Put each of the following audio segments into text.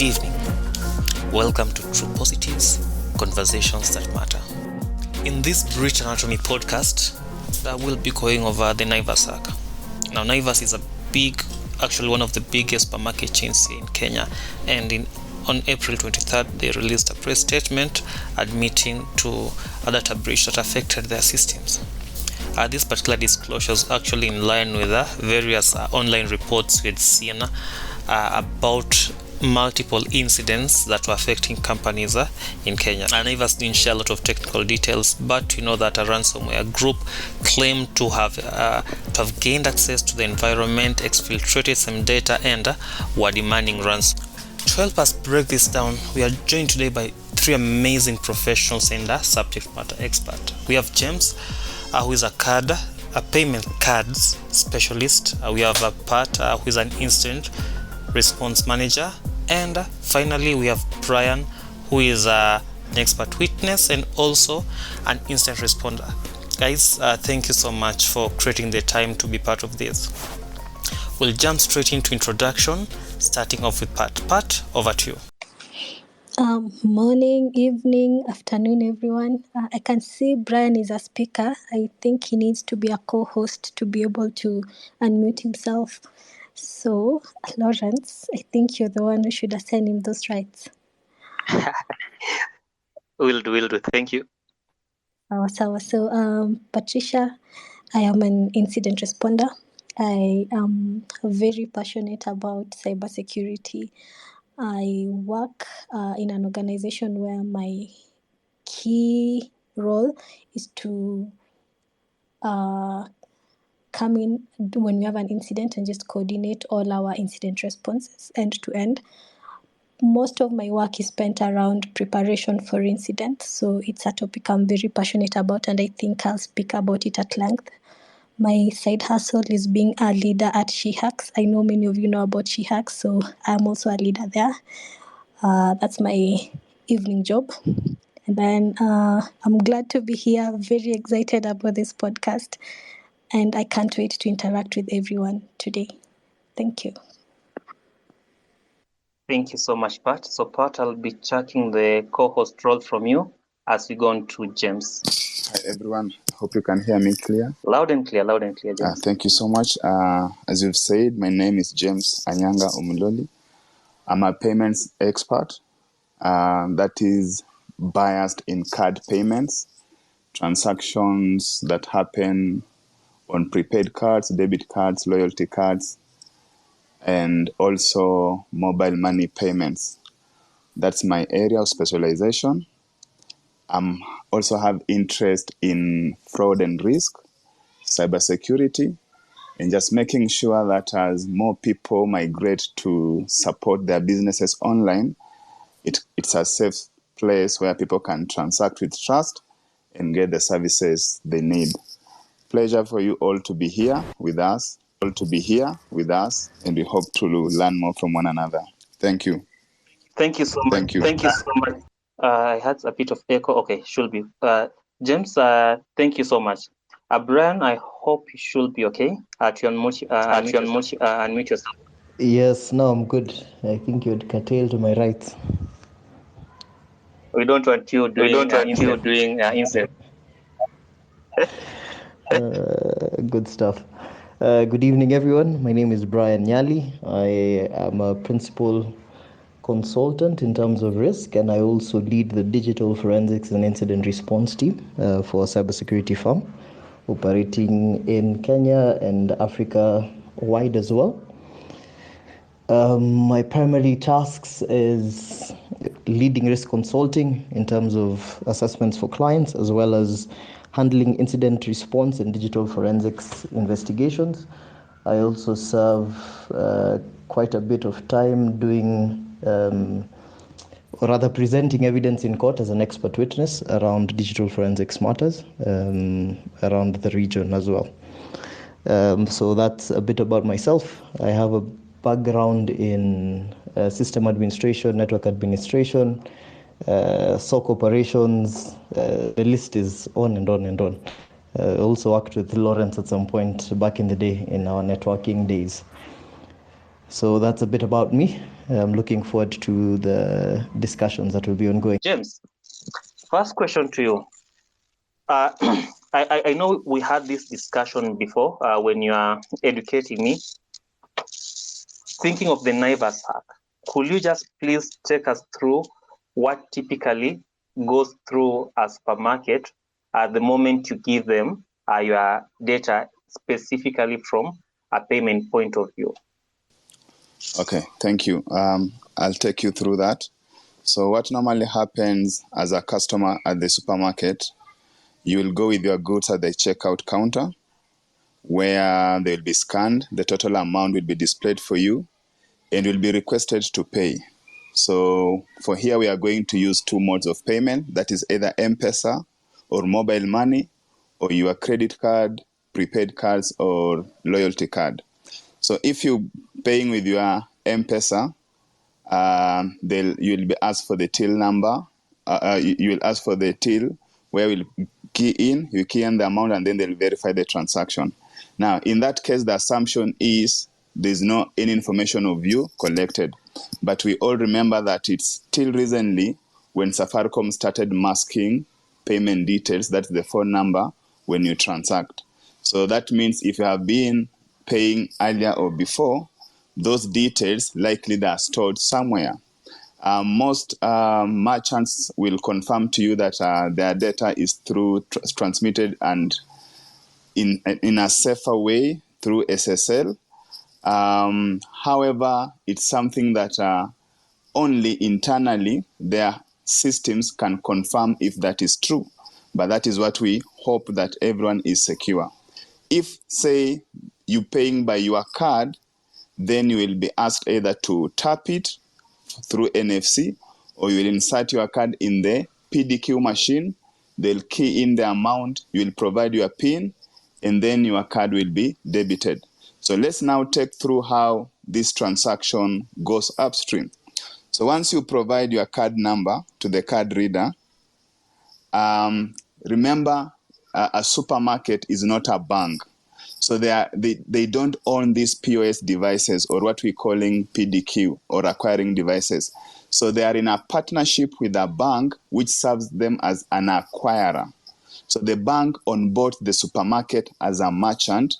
Good evening. Welcome to True Positives, Conversations That Matter. In this Bridge Anatomy podcast, we'll be going over the Naivas saga. Now, Naivas is actually one of the biggest supermarket chains here in Kenya, and on April 23rd, they released a press statement admitting to a data breach that affected their systems. This particular disclosure is actually in line with various online reports we'd seen about multiple incidents that were affecting companies in Kenya. And Naivas didn't share a lot of technical details, but you know that a ransomware group claimed to have gained access to the environment, exfiltrated some data, and were demanding ransom. To help us break this down, we are joined today by three amazing professionals and subject matter expert. We have James, who is a payment cards specialist. We have Pat, who is an incident response manager. And finally, we have Brian, who is an expert witness and also an instant responder. Guys, thank you so much for creating the time to be part of this. We'll jump straight into introduction, starting off with Pat. Pat, over to you. Morning, evening, afternoon, everyone. I can see Brian is a speaker. I think he needs to be a co-host to be able to unmute himself. So, Lawrence, I think you're the one who should assign him those rights. Will do. Thank you. So, Patricia, I am an incident responder. I am very passionate about cybersecurity. I work in an organization where my key role is to come in when we have an incident and just coordinate all our incident responses end to end. Most of my work is spent around preparation for incidents, so it's a topic I'm very passionate about, and I think I'll speak about it at length. My side hustle is being a leader at SheHacks. I know many of you know about SheHacks, so I'm also a leader there. That's my evening job. And then I'm glad to be here, very excited about this podcast, and I can't wait to interact with everyone today. Thank you. Thank you so much, Pat. So, Pat, I'll be checking the co-host role from you as we go on to James. Hi, everyone. Hope you can hear me clear. Loud and clear, James. Thank you so much. As you've said, my name is James Anyanga Omuloli. I'm a payments expert that is biased in card payments, transactions that happen on prepaid cards, debit cards, loyalty cards, and also mobile money payments. That's my area of specialization. Also have interest in fraud and risk, cybersecurity, and just making sure that as more people migrate to support their businesses online, it's a safe place where people can transact with trust and get the services they need. Pleasure for you all to be here with us, and we hope to learn more from one another. Thank you. Thank you so much. Thank you. Thank you so much. I had a bit of echo. Okay, should be. James, thank you so much. Brian, I hope you should be okay. Unmute yourself. Yes, no, I'm good. I think you'd curtail to my right. We don't want you doing incident. Good stuff. Good evening, everyone. My name is Brian Nyali. I am a principal consultant in terms of risk, and I also lead the digital forensics and incident response team for a cybersecurity firm operating in Kenya and Africa wide as well. My primary tasks is leading risk consulting in terms of assessments for clients, as well as handling incident response and digital forensics investigations. I also serve quite a bit of time doing presenting evidence in court as an expert witness around digital forensics matters around the region as well. So that's a bit about myself. I have a background in system administration, network administration, SOC operations. The list is on and on and on. Also worked with Lawrence at some point back in the day in our networking days. So that's a bit about me. I'm looking forward to the discussions that will be ongoing. James, first question to you. I know we had this discussion before when you are educating me. Thinking of the Naivas hack, could you just please take us through what typically goes through a supermarket at the moment you give them your data, specifically from a payment point of view? Okay, thank you. I'll take you through that. So what normally happens as a customer at the supermarket, you will go with your goods at the checkout counter where they'll be scanned, the total amount will be displayed for you, and will be requested to pay. So for here, we are going to use two modes of payment. That is either M-Pesa or mobile money, or your credit card, prepaid cards, or loyalty card. So if you're paying with your M-Pesa, you'll be asked for the till number. You will ask for the till, where you key in the amount, and then they'll verify the transaction. Now, in that case, the assumption is there's no any information of you collected. But we all remember that it's till recently when Safaricom started masking payment details, that's the phone number, when you transact. So that means if you have been paying earlier or before, those details likely they are stored somewhere. Most merchants will confirm to you that their data is transmitted and in a safer way through SSL. However, it's something that only internally their systems can confirm if that is true. But that is what we hope, that everyone is secure. If, say, you're paying by your card, then you will be asked either to tap it through NFC, or you will insert your card in the PDQ machine. They'll key in the amount, you will provide your PIN, and then your card will be debited. So let's now take through how this transaction goes upstream. So once you provide your card number to the card reader, remember a supermarket is not a bank. So they don't own these POS devices, or what we're calling PDQ, or acquiring devices. So they are in a partnership with a bank which serves them as an acquirer. So the bank onboards the supermarket as a merchant.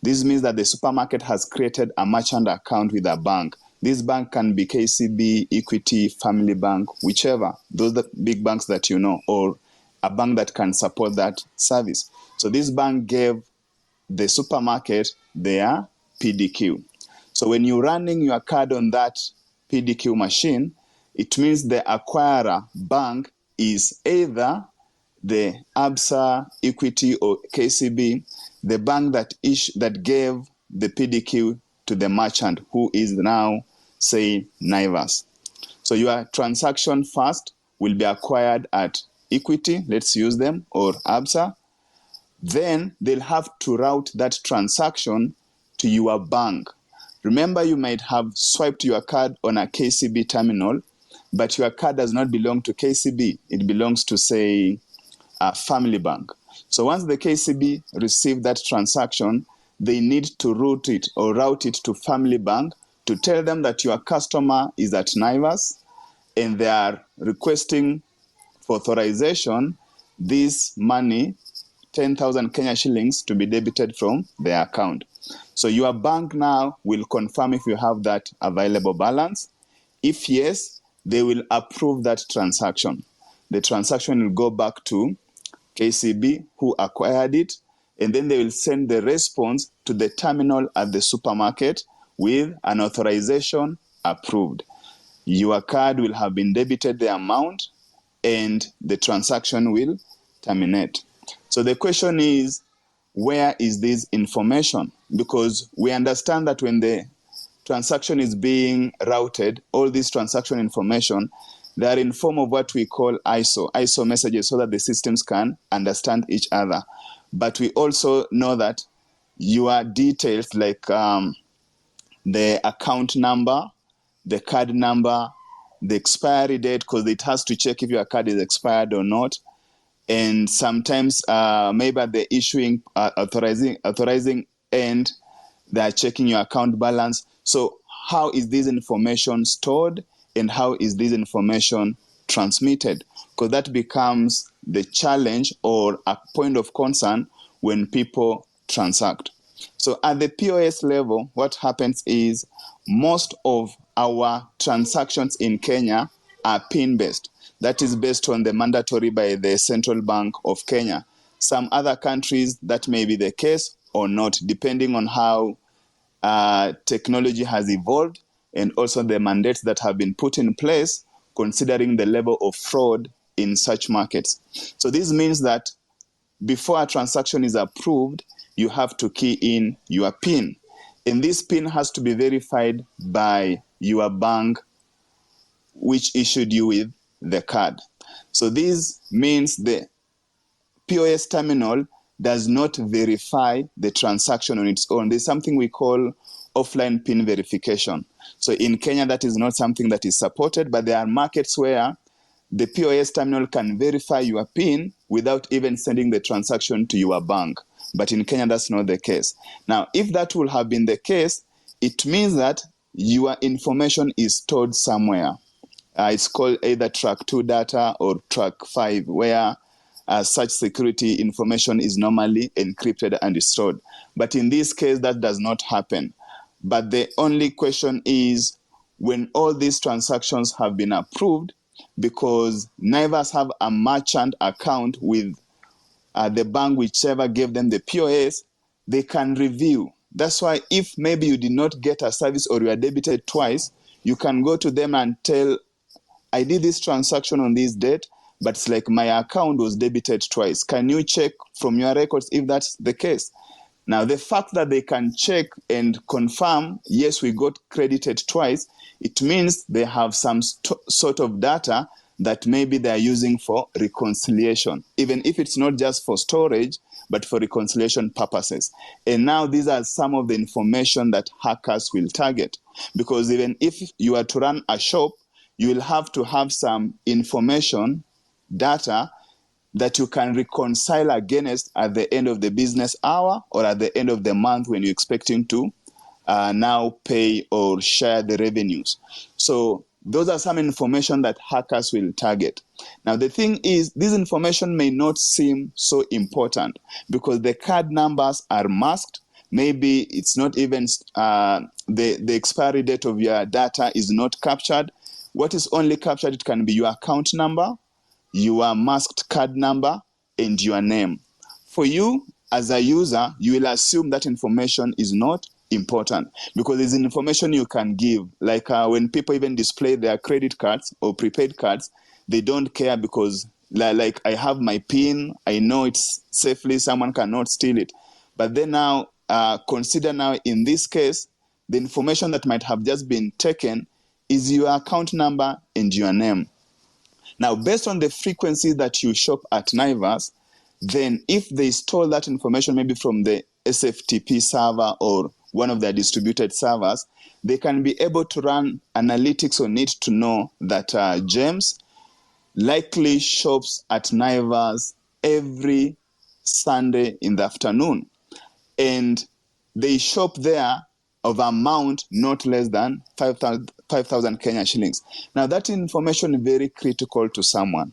This means that the supermarket has created a merchant account with a bank. This bank can be KCB, Equity, Family Bank, whichever. Those are the big banks that you know, or a bank that can support that service. So this bank gave the supermarket their PDQ. So when you're running your card on that PDQ machine, it means the acquirer bank is either the ABSA, Equity, or KCB, the bank that gave the PDQ to the merchant, who is now, say, Naivas. So your transaction first will be acquired at Equity, let's use them, or ABSA. Then they'll have to route that transaction to your bank. Remember, you might have swiped your card on a KCB terminal, but your card does not belong to KCB. It belongs to, say, a Family Bank. So once the KCB receive that transaction, they need to route it to Family Bank to tell them that your customer is at Naivas and they are requesting for authorization this money, 10,000 Kenya shillings, to be debited from their account. So your bank now will confirm if you have that available balance. If yes, they will approve that transaction. The transaction will go back to KCB, who acquired it, and then they will send the response to the terminal at the supermarket with an authorization approved. Your card will have been debited the amount, and the transaction will terminate. So the question is, where is this information? Because we understand that when the transaction is being routed, all this transaction information, they are in form of what we call ISO messages, so that the systems can understand each other. But we also know that your details, like the account number, the card number, the expiry date, because it has to check if your card is expired or not. And sometimes maybe at the issuing authorizing end, they are checking your account balance. So how is this information stored and how is this information transmitted? Because that becomes the challenge or a point of concern when people transact. So at the POS level, what happens is most of our transactions in Kenya are PIN-based. That is based on the mandatory by the Central Bank of Kenya. Some other countries, that may be the case or not, depending on how technology has evolved and also the mandates that have been put in place, considering the level of fraud in such markets. So this means that before a transaction is approved, you have to key in your PIN. And this PIN has to be verified by your bank, which issued you with the card. So this means the POS terminal does not verify the transaction on its own. There's something we call offline PIN verification. So in Kenya, that is not something that is supported, but there are markets where the POS terminal can verify your PIN without even sending the transaction to your bank. But in Kenya, that's not the case. Now, if that will have been the case, it means that your information is stored somewhere. It's called either track 2 data or track 5, where such security information is normally encrypted and stored. But in this case, that does not happen. But the only question is, when all these transactions have been approved, because Naivas have a merchant account with the bank whichever gave them the POS, they can review. That's why if maybe you did not get a service or you are debited twice, you can go to them and tell, I did this transaction on this date, but it's like my account was debited twice. Can you check from your records if that's the case? Now, the fact that they can check and confirm, yes, we got credited twice, it means they have some sort of data that maybe they're using for reconciliation, even if it's not just for storage, but for reconciliation purposes. And now these are some of the information that hackers will target. Because even if you are to run a shop, you will have to have some information, data, that you can reconcile against at the end of the business hour or at the end of the month when you're expecting to now pay or share the revenues. So those are some information that hackers will target. Now, the thing is, this information may not seem so important because the card numbers are masked. Maybe it's not even the expiry date of your data is not captured. What is only captured, it can be your account number, your masked card number, and your name. For you, as a user, you will assume that information is not important because it's information you can give. Like when people even display their credit cards or prepaid cards, they don't care because like I have my PIN, I know it's safely, someone cannot steal it. But then now, consider now in this case, the information that might have just been taken is your account number and your name. Now, based on the frequency that you shop at Naivas, then if they stole that information maybe from the SFTP server or one of their distributed servers, they can be able to run analytics on it to know that James likely shops at Naivas every Sunday in the afternoon. And they shop there of amount not less than 5,000 Kenya shillings. Now, that information is very critical to someone.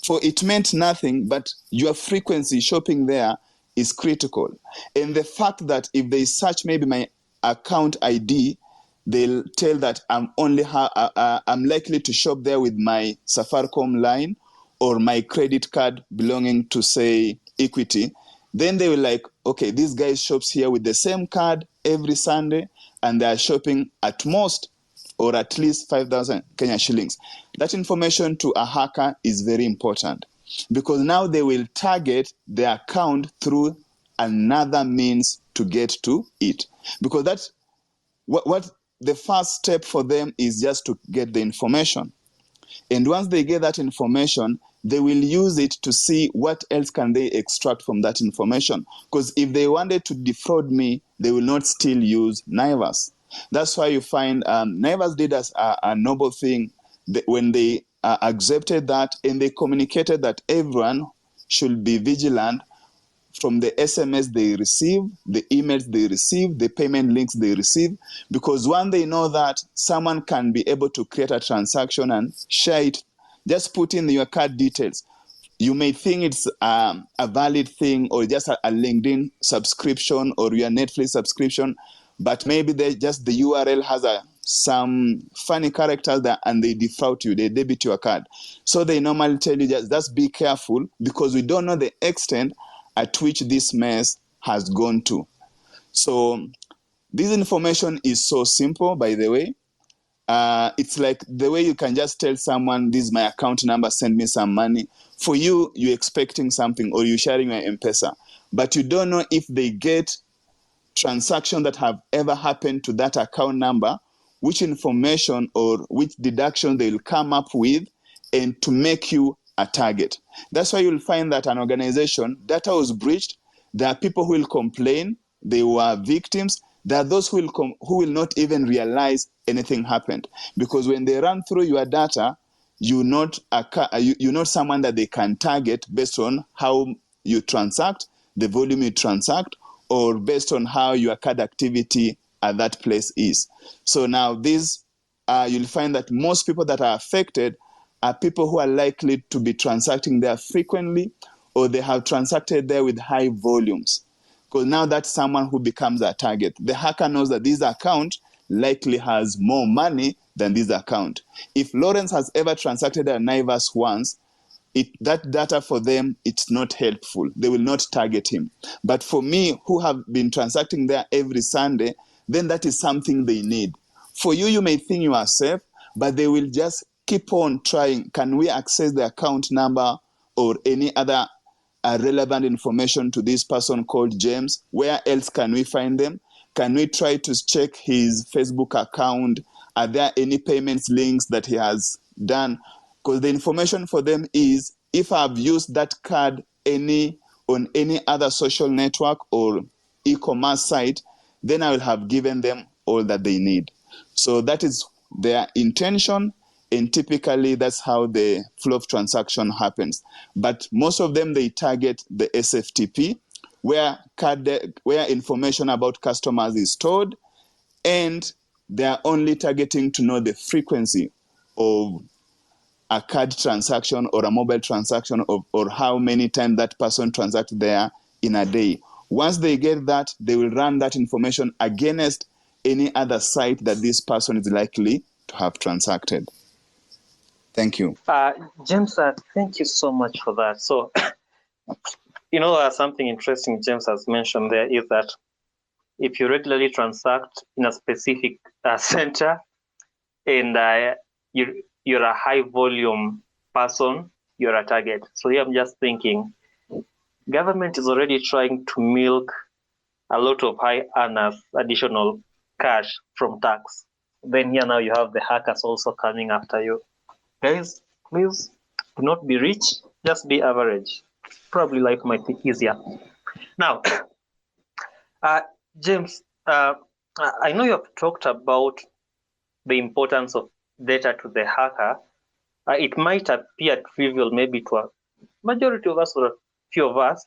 For it meant nothing, but your frequency shopping there is critical. And the fact that if they search maybe my account ID, they'll tell that I'm likely to shop there with my Safaricom line or my credit card belonging to, say, Equity. Then they will like, okay, this guy shops here with the same card every Sunday, and they are shopping at most or at least 5,000 Kenya shillings. That information to a hacker is very important because now they will target the account through another means to get to it. Because that's what the first step for them is, just to get the information. And once they get that information, they will use it to see what else can they extract from that information. Because if they wanted to defraud me, they will not still use Naivas. That's why you find Naivas did us a noble thing when they accepted that and they communicated that everyone should be vigilant from the SMS they receive, the emails they receive, the payment links they receive, because when they know that someone can be able to create a transaction and share it, just put in your card details. You may think it's a valid thing, or just a LinkedIn subscription or your Netflix subscription, but maybe the URL has some funny characters that, and they defraud you, they debit your card. So they normally tell you just be careful, because we don't know the extent at which this mess has gone to. So this information is so simple, by the way. It's like the way you can just tell someone, this is my account number, send me some money. For you, you're expecting something, or you're sharing your M-Pesa, but you don't know if they get transactions that have ever happened to that account number, which information or which deduction they will come up with, and to make you a target. That's why you'll find that an organization, data was breached, there are people who will complain, they were victims. There are those who will not even realize anything happened, because when they run through your data, you're not someone that they can target based on how you transact, the volume you transact, or based on how your card activity at that place is. So now you'll find that most people that are affected are people who are likely to be transacting there frequently, or they have transacted there with high volumes. Because now that's someone who becomes a target. The hacker knows that this account likely has more money than this account. If Lawrence has ever transacted at Naivas once, that data for them, it's not helpful. They will not target him. But for me, who have been transacting there every Sunday, then that is something they need. For you, you may think you are safe, but they will just keep on trying. Can we access the account number or any other relevant information to this person called James? Where else can we find them? Can we try to check his Facebook account? Are there any payments links that he has done? Because the information for them is, if I've used that card on any other social network or e-commerce site, then I will have given them all that they need. So that is their intention, and typically that's how the flow of transaction happens. But most of them, they target the SFTP, where information about customers is stored, and they are only targeting to know the frequency of a card transaction or a mobile transaction, or how many times that person transacts there in a day. Once they get that, they will run that information against any other site that this person is likely to have transacted. Thank you. James, thank you so much for that. So, something interesting James has mentioned there is that if you regularly transact in a specific center, and you're a high volume person, you're a target. So here I'm just thinking, government is already trying to milk a lot of high earners additional cash from tax. Then here now you have the hackers also coming after you. Guys, please do not be rich, just be average. Probably life might be easier. Now, James, I know you have talked about the importance of data to the hacker. It might appear trivial maybe to a majority of us or a few of us.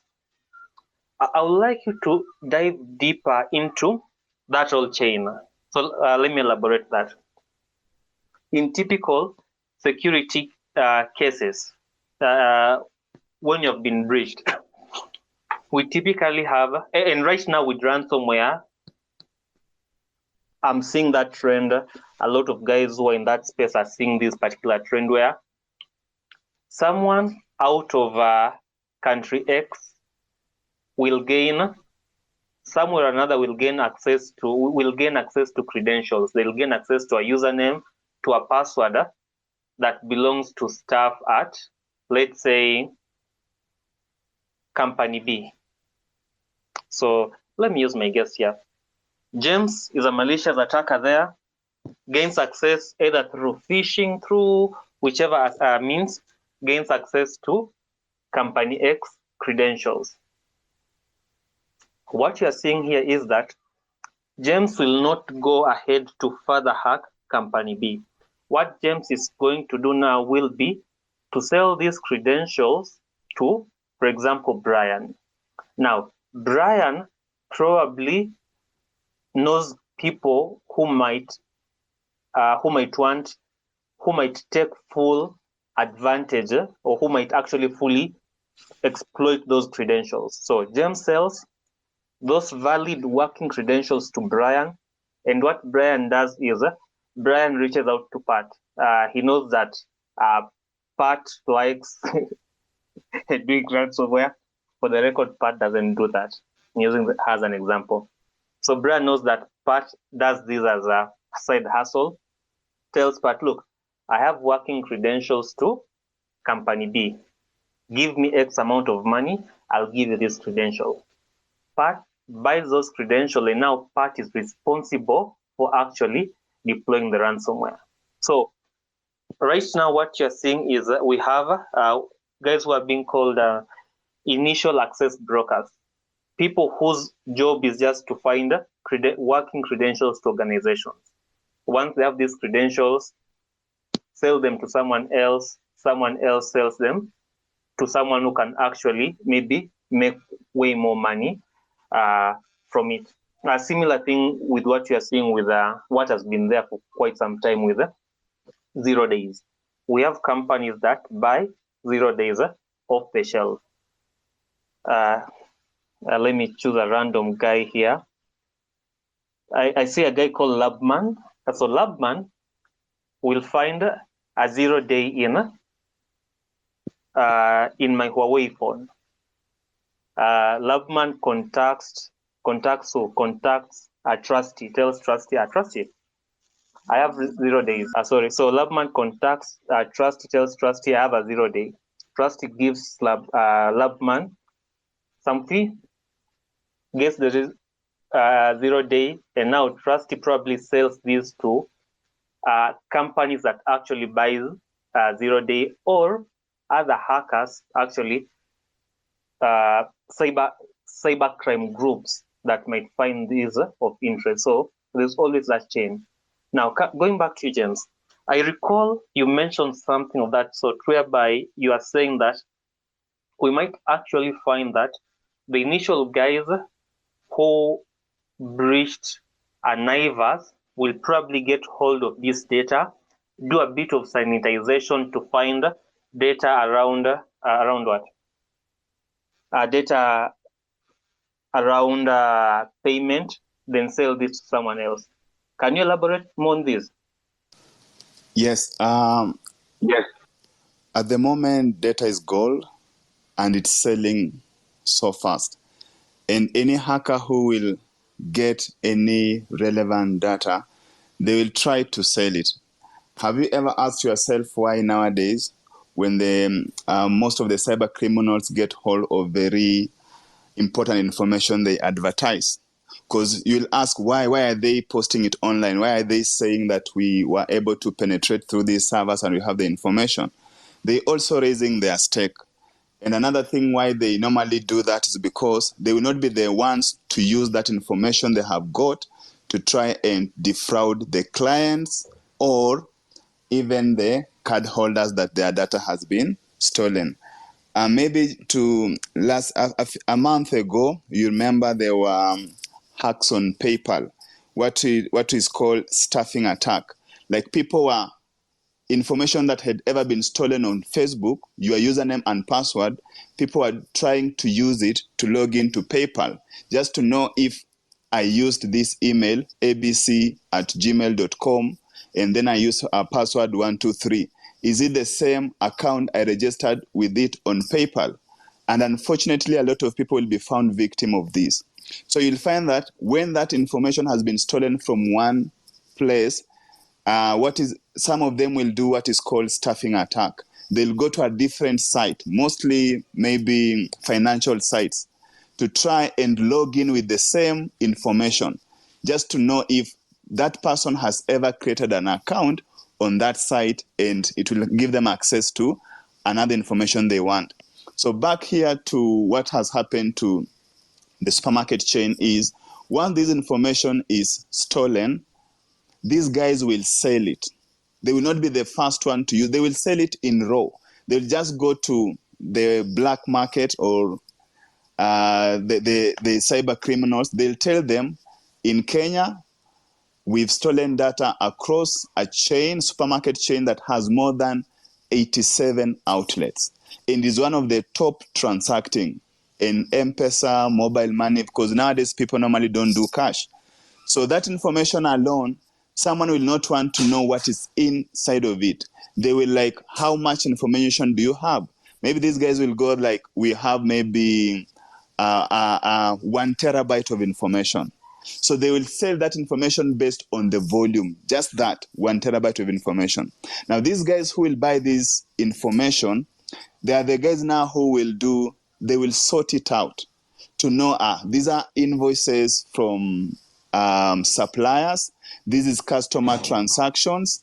I would like you to dive deeper into that whole chain. So let me elaborate that. In typical security cases, when you've been breached, we typically have, and right now with ransomware, I'm seeing that trend. A lot of guys who are in that space are seeing this particular trend where someone out of country X will gain, somewhere or another will gain access to credentials. They'll gain access to a username, to a password that belongs to staff at, let's say, company B. So let me use my guess here. James is a malicious attacker there, gains access either through phishing, through whichever means, gains access to company X credentials. What you are seeing here is that James will not go ahead to further hack company B. What James is going to do now will be to sell these credentials to, for example, Brian. Now, Brian probably knows people who might take full advantage or who might actually fully exploit those credentials. So James sells those valid working credentials to Brian, and what Brian does is Brian reaches out to Pat. He knows that Pat likes doing ransomware. For the record, Pat doesn't do that. I'm using that as an example. So Brian knows that Pat does this as a side hustle. Tells Pat, look, I have working credentials to company B. Give me X amount of money, I'll give you this credential. Pat buys those credentials, and now Pat is responsible for actually deploying the ransomware. So right now what you're seeing is we have guys who are being called initial access brokers, people whose job is just to find working credentials to organizations. Once they have these credentials, sell them to someone else sells them to someone who can actually maybe make way more money from it. A similar thing with what you are seeing with what has been there for quite some time with 0 days. We have companies that buy 0 days off the shelf. Let me choose a random guy here. I see a guy called Labman. So Labman will find a 0 day in my Huawei phone. Labman contacts a trustee, tells trustee, I have 0 days. So Labman contacts a trustee, tells trustee, I have a 0 day. Trustee gives Labman some fee, gets the 0 day, and now trustee probably sells these to companies that actually buys 0 day, or other hackers, actually cyber crime groups that might find these of interest. So there's always that chain. Now, going back to you, James, I recall you mentioned something of that sort, whereby you are saying that we might actually find that the initial guys who breached Naivas will probably get hold of this data, do a bit of sanitization to find data around what? Data around payment, then sell this to someone else. Can you elaborate more on this? Yes. Yes. At the moment, data is gold, and it's selling so fast. And any hacker who will get any relevant data, they will try to sell it. Have you ever asked yourself why nowadays, when most of the cyber criminals get hold of very important information, they advertise? Because you'll ask why are they posting it online? Why are they saying that we were able to penetrate through these servers and we have the information? They also raising their stake. And another thing why they normally do that is because they will not be the ones to use that information they have got to try and defraud the clients or even the card holders that their data has been stolen. Maybe a month ago, you remember there were hacks on PayPal, what is called stuffing attack. Like people were information that had ever been stolen on Facebook, your username and password, people are trying to use it to log into PayPal just to know if I used this email, abc@gmail.com, and then I use a password 123. Is it the same account I registered with it on PayPal? And unfortunately, a lot of people will be found victim of this. So you'll find that when that information has been stolen from one place, some of them will do what is called stuffing attack. They'll go to a different site, mostly maybe financial sites, to try and log in with the same information, just to know if that person has ever created an account on that site, and it will give them access to another information they want. So back here to what has happened to the supermarket chain is, once this information is stolen, these guys will sell it. They will not be the first one to use. They will sell it in raw. They'll just go to the black market or the cyber criminals, they'll tell them, in Kenya, we've stolen data across a supermarket chain that has more than 87 outlets and is one of the top transacting in M-Pesa, mobile money, because nowadays people normally don't do cash. So that information alone, someone will not want to know what is inside of it. They will like, how much information do you have? Maybe these guys will go like, we have maybe 1 terabyte of information. So they will sell that information based on the volume, just that 1 terabyte of information. Now, these guys who will buy this information, they are the guys now who they will sort it out to know, these are invoices from suppliers, this is customer transactions,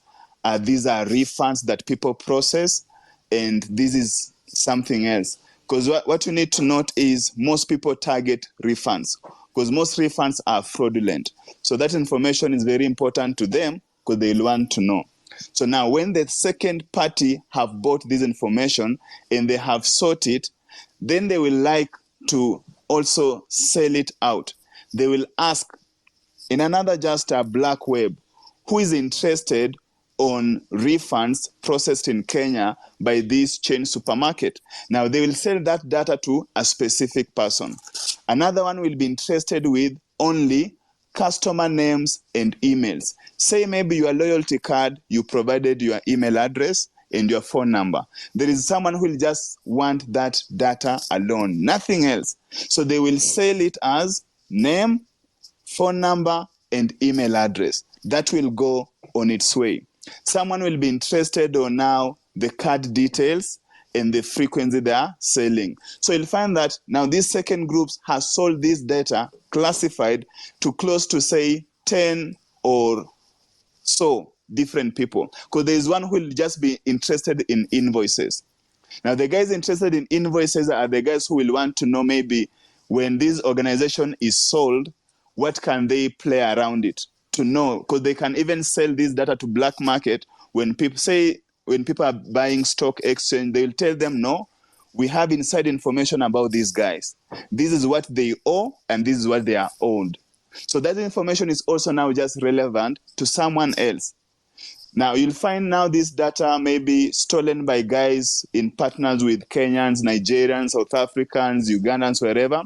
these are refunds that people process, and this is something else. Because what you need to note is most people target refunds, because most refunds are fraudulent. So that information is very important to them because they'll want to know. So now when the second party have bought this information and they have sought it, then they will like to also sell it out. They will ask in another just a black web, who is interested on refunds processed in Kenya by this chain supermarket. Now they will sell that data to a specific person. Another one will be interested with only customer names and emails. Say maybe your loyalty card, you provided your email address and your phone number. There is someone who will just want that data alone, nothing else. So they will sell it as name, phone number, and email address. That will go on its way. Someone will be interested on now the card details and the frequency they are selling. So you'll find that now this second group has sold this data classified to close to say 10 or so different people. Because there is one who will just be interested in invoices. Now the guys interested in invoices are the guys who will want to know maybe when this organization is sold, what can they play around it to know? Because they can even sell this data to black market. When people are buying stock exchange, they will tell them, no, we have inside information about these guys. This is what they owe and this is what they are owed. So that information is also now just relevant to someone else. Now you'll find now this data may be stolen by guys in partners with Kenyans, Nigerians, South Africans, Ugandans, wherever.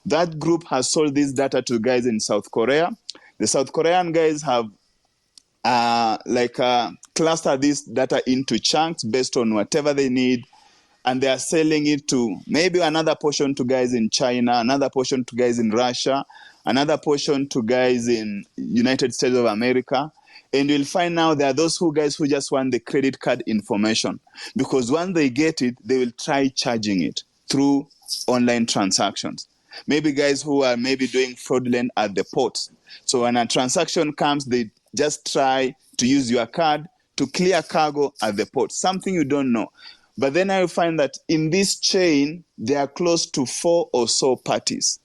That group has sold this data to guys in South Korea. The South Korean guys have clustered this data into chunks based on whatever they need, and they are selling it to maybe another portion to guys in China, another portion to guys in Russia, another portion to guys in United States of America. And you'll find now there are those guys who just want the credit card information, because once they get it, they will try charging it through online transactions. Maybe guys who are maybe doing fraudulent at the ports. So when a transaction comes, they just try to use your card to clear cargo at the port, something you don't know. But then I will find that in this chain, there are close to 4 or so parties.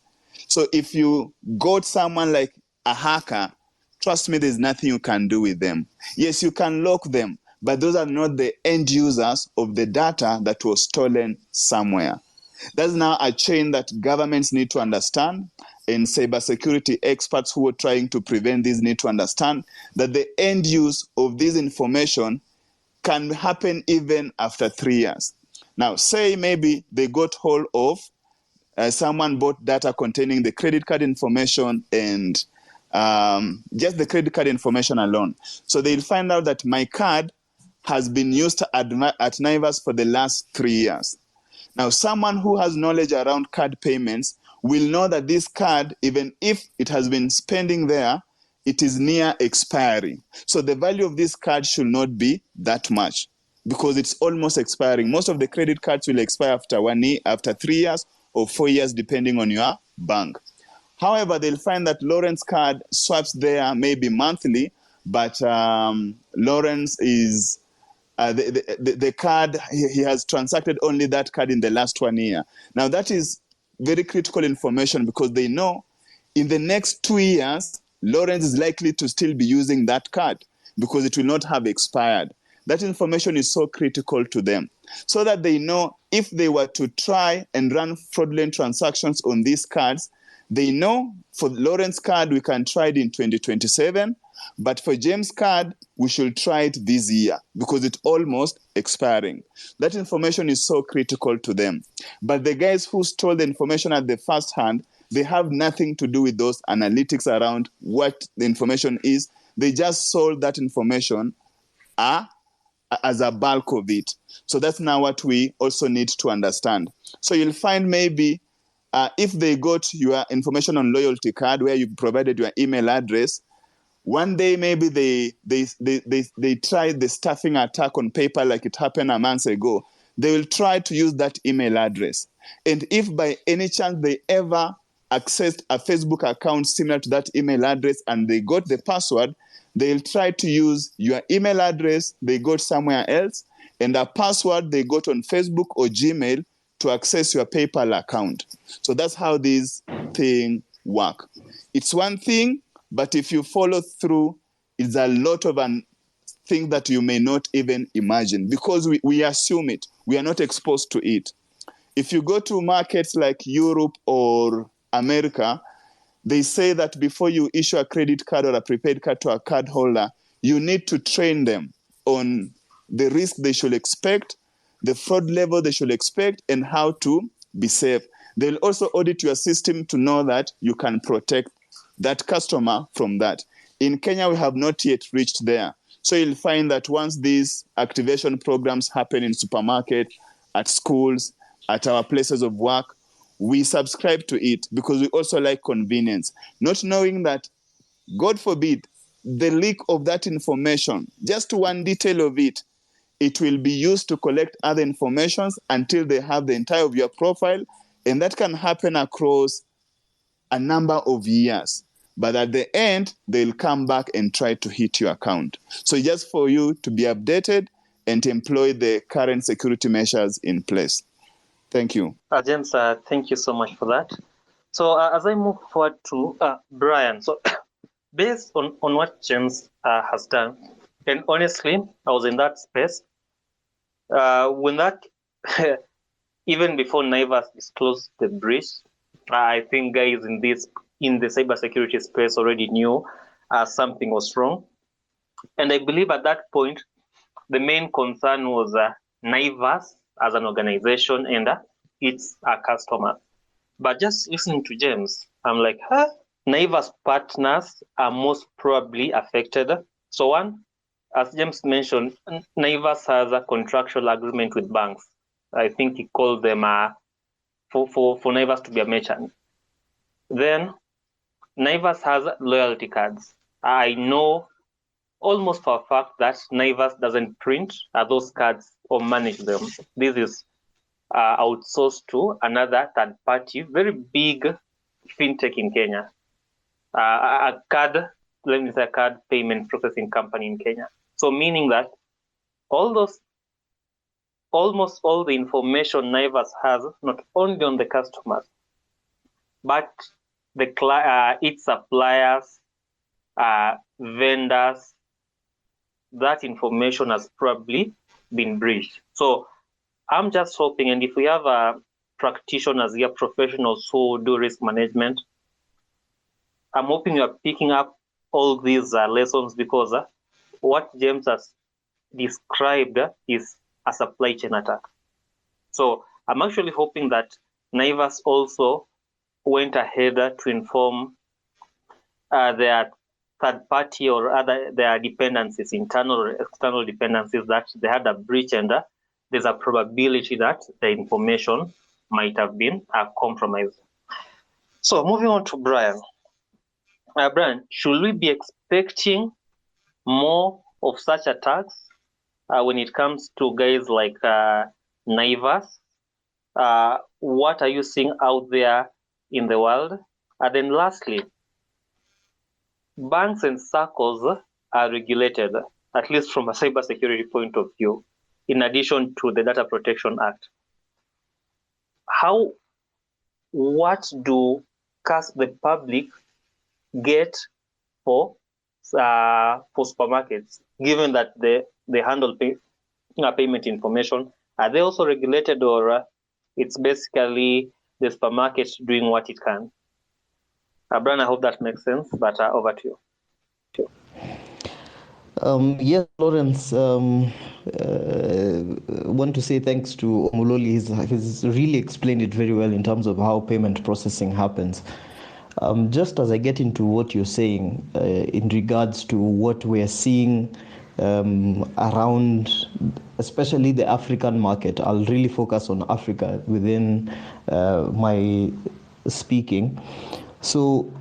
So if you got someone like a hacker, trust me, there's nothing you can do with them. Yes, you can lock them, but those are not the end users of the data that was stolen somewhere. That's now a chain that governments need to understand, and cybersecurity experts who are trying to prevent this need to understand that the end use of this information can happen even after 3 years. Now, say maybe they got hold of, someone bought data containing the credit card information and just the credit card information alone. So they'll find out that my card has been used at Naivas for the last 3 years. Now, someone who has knowledge around card payments will know that this card, even if it has been spending there, it is near expiry. So the value of this card should not be that much because it's almost expiring. Most of the credit cards will expire after 1 year, after 3 years or 4 years, depending on your bank. However, they'll find that Lawrence card swaps there maybe monthly, but Lawrence is the card, he has transacted only that card in the last 1 year. Now that is very critical information because they know in the next 2 years, Lawrence is likely to still be using that card because it will not have expired. That information is so critical to them so that they know if they were to try and run fraudulent transactions on these cards, they know for Lawrence card, we can try it in 2027, but for James card, we should try it this year because it's almost expiring. That information is so critical to them. But the guys who stole the information at the first hand, they have nothing to do with those analytics around what the information is. They just sold that information as a bulk of it. So that's now what we also need to understand. So you'll find maybe if they got your information on loyalty card where you provided your email address, one day maybe they tried the stuffing attack on PayPal like it happened a month ago. They will try to use that email address. And if by any chance they ever accessed a Facebook account similar to that email address and they got the password, they'll try to use your email address they got somewhere else and a password they got on Facebook or Gmail to access your PayPal account. So that's how these things work. It's one thing, but if you follow through, it's a lot of things that you may not even imagine because we assume it. We are not exposed to it. If you go to markets like Europe or America, they say that before you issue a credit card or a prepaid card to a card holder, you need to train them on the risk they should expect, the fraud level they should expect, and how to be safe. They'll also audit your system to know that you can protect that customer from that. In Kenya, we have not yet reached there. So you'll find that once these activation programs happen in supermarket, at schools, at our places of work, we subscribe to it because we also like convenience, not knowing that, God forbid, the leak of that information, just one detail of it, it will be used to collect other informations until they have the entire of your profile, and that can happen across a number of years. But at the end, they'll come back and try to hit your account. So just for you to be updated and to employ the current security measures in place. Thank you. James, thank you so much for that. So as I move forward to Brian, so based on what James has done, and honestly, I was in that space when that, even before Naivas disclosed the breach, I think guys in the cybersecurity space already knew something was wrong. And I believe at that point, the main concern was Naivas as an organization and its customers. But just listening to James, I'm like, Naivas partners are most probably affected. So one, as James mentioned, Naivas has a contractual agreement with banks. I think he called them for Naivas to be a merchant. Then Naivas has loyalty cards. I know almost for a fact that Naivas doesn't print those cards or manage them. This is outsourced to another third party, very big fintech in Kenya, a card payment processing company in Kenya. So meaning that almost all the information Naivas has, not only on the customers, but its suppliers, vendors, that information has probably been breached. So I'm just hoping, and if we have practitioners here, professionals who do risk management, I'm hoping you're picking up all these lessons because what James has described is a supply chain attack. So I'm actually hoping that Naivas also went ahead to inform their third party or their dependencies, internal or external dependencies, that they had a breach and there's a probability that the information might have been compromised. So moving on to Brian. Brian, should we be expecting more of such attacks when it comes to guys like Naivas? What are you seeing out there in the world? And then lastly, banks and circles are regulated, at least from a cybersecurity point of view, in addition to the Data Protection Act. What do the public get for supermarkets, given that they handle payment information Are they also regulated, or it's basically the supermarket doing what it can? Brian, I hope that makes sense, but over to you. Yes, Lawrence. Want to say thanks to Omuloli. He's really explained it very well in terms of how payment processing happens. Just as I get into what you're saying in regards to what we're seeing around, especially the African market, I'll really focus on Africa within my speaking. So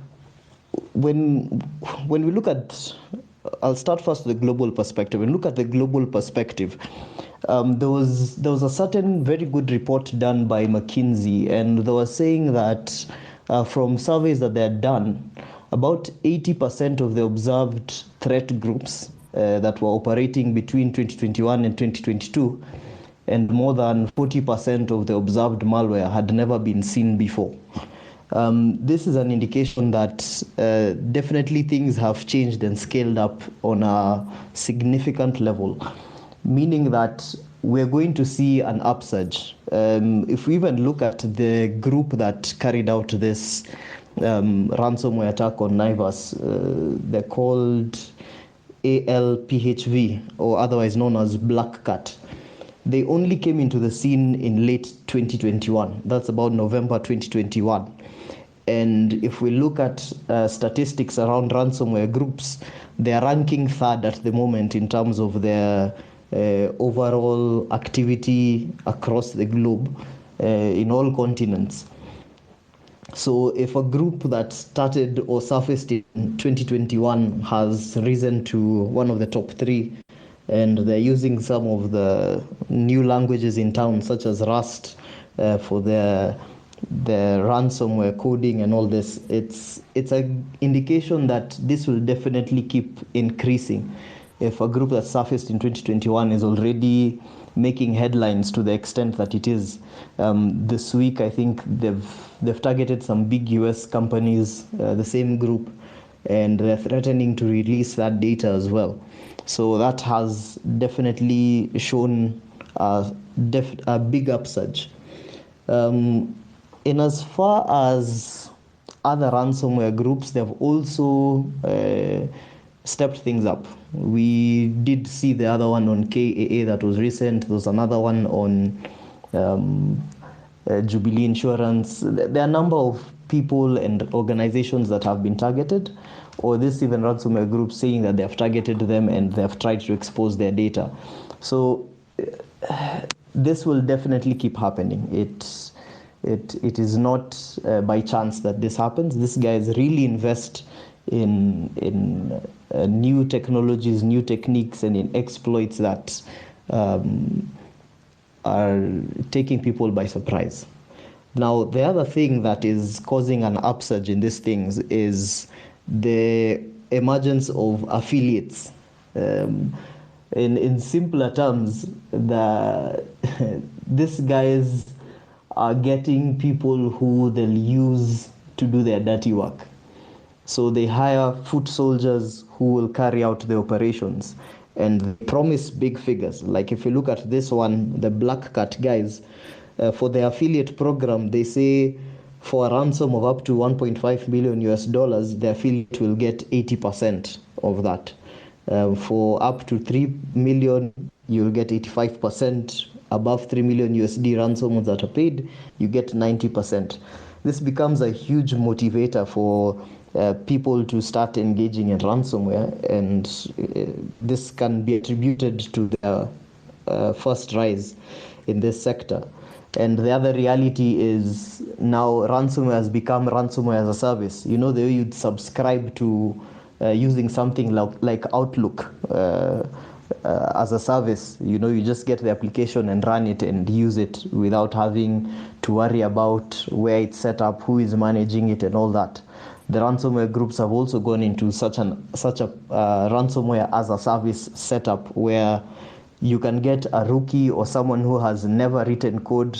when we look at, I'll start first with the global perspective. When we look at the global perspective, there was a certain very good report done by McKinsey, and they were saying that from surveys that they had done, about 80% of the observed threat groups that were operating between 2021 and 2022, and more than 40% of the observed malware had never been seen before. This is an indication that definitely things have changed and scaled up on a significant level, meaning that we're going to see an upsurge. If we even look at the group that carried out this ransomware attack on Naivas, they're called ALPHV, or otherwise known as Black Cat. They only came into the scene in late 2021. That's about November 2021. And if we look at statistics around ransomware groups, they are ranking third at the moment in terms of their overall activity across the globe in all continents. So if a group that started or surfaced in 2021 has risen to one of the top three, and they're using some of the new languages in town, such as Rust, for the ransomware coding and all this, it's an indication that this will definitely keep increasing. If a group that surfaced in 2021 is already making headlines to the extent that it is, this week I think they've targeted some big US companies, the same group, and they're threatening to release that data as well. So that has definitely shown a big upsurge. In as far as other ransomware groups, they've also stepped things up. We did see the other one on KAA that was recent. There was another one on Jubilee Insurance. There are a number of people and organizations that have been targeted, or this even ransomware group saying that they have targeted them and they have tried to expose their data. So this will definitely keep happening. It is not by chance that this happens. These guys really invest in new technologies, new techniques, and in exploits that are taking people by surprise. Now, the other thing that is causing an upsurge in these things is the emergence of affiliates. In simpler terms, these guys are getting people who they'll use to do their dirty work. So they hire foot soldiers who will carry out the operations, and they promise big figures. Like if you look at this one, the Black Cat guys, for the affiliate program, they say for a ransom of up to 1.5 million US dollars, the affiliate will get 80% of that. For up to 3 million, you'll get 85%. Above 3 million USD ransoms that are paid, you get 90%. This becomes a huge motivator for people to start engaging in ransomware, and this can be attributed to their first rise in this sector. And the other reality is now ransomware has become ransomware as a service. You know, the way you'd subscribe to using something like Outlook as a service. You know, you just get the application and run it and use it without having to worry about where it's set up, who is managing it, and all that. The ransomware groups have also gone into such a ransomware as a service setup where you can get a rookie or someone who has never written code,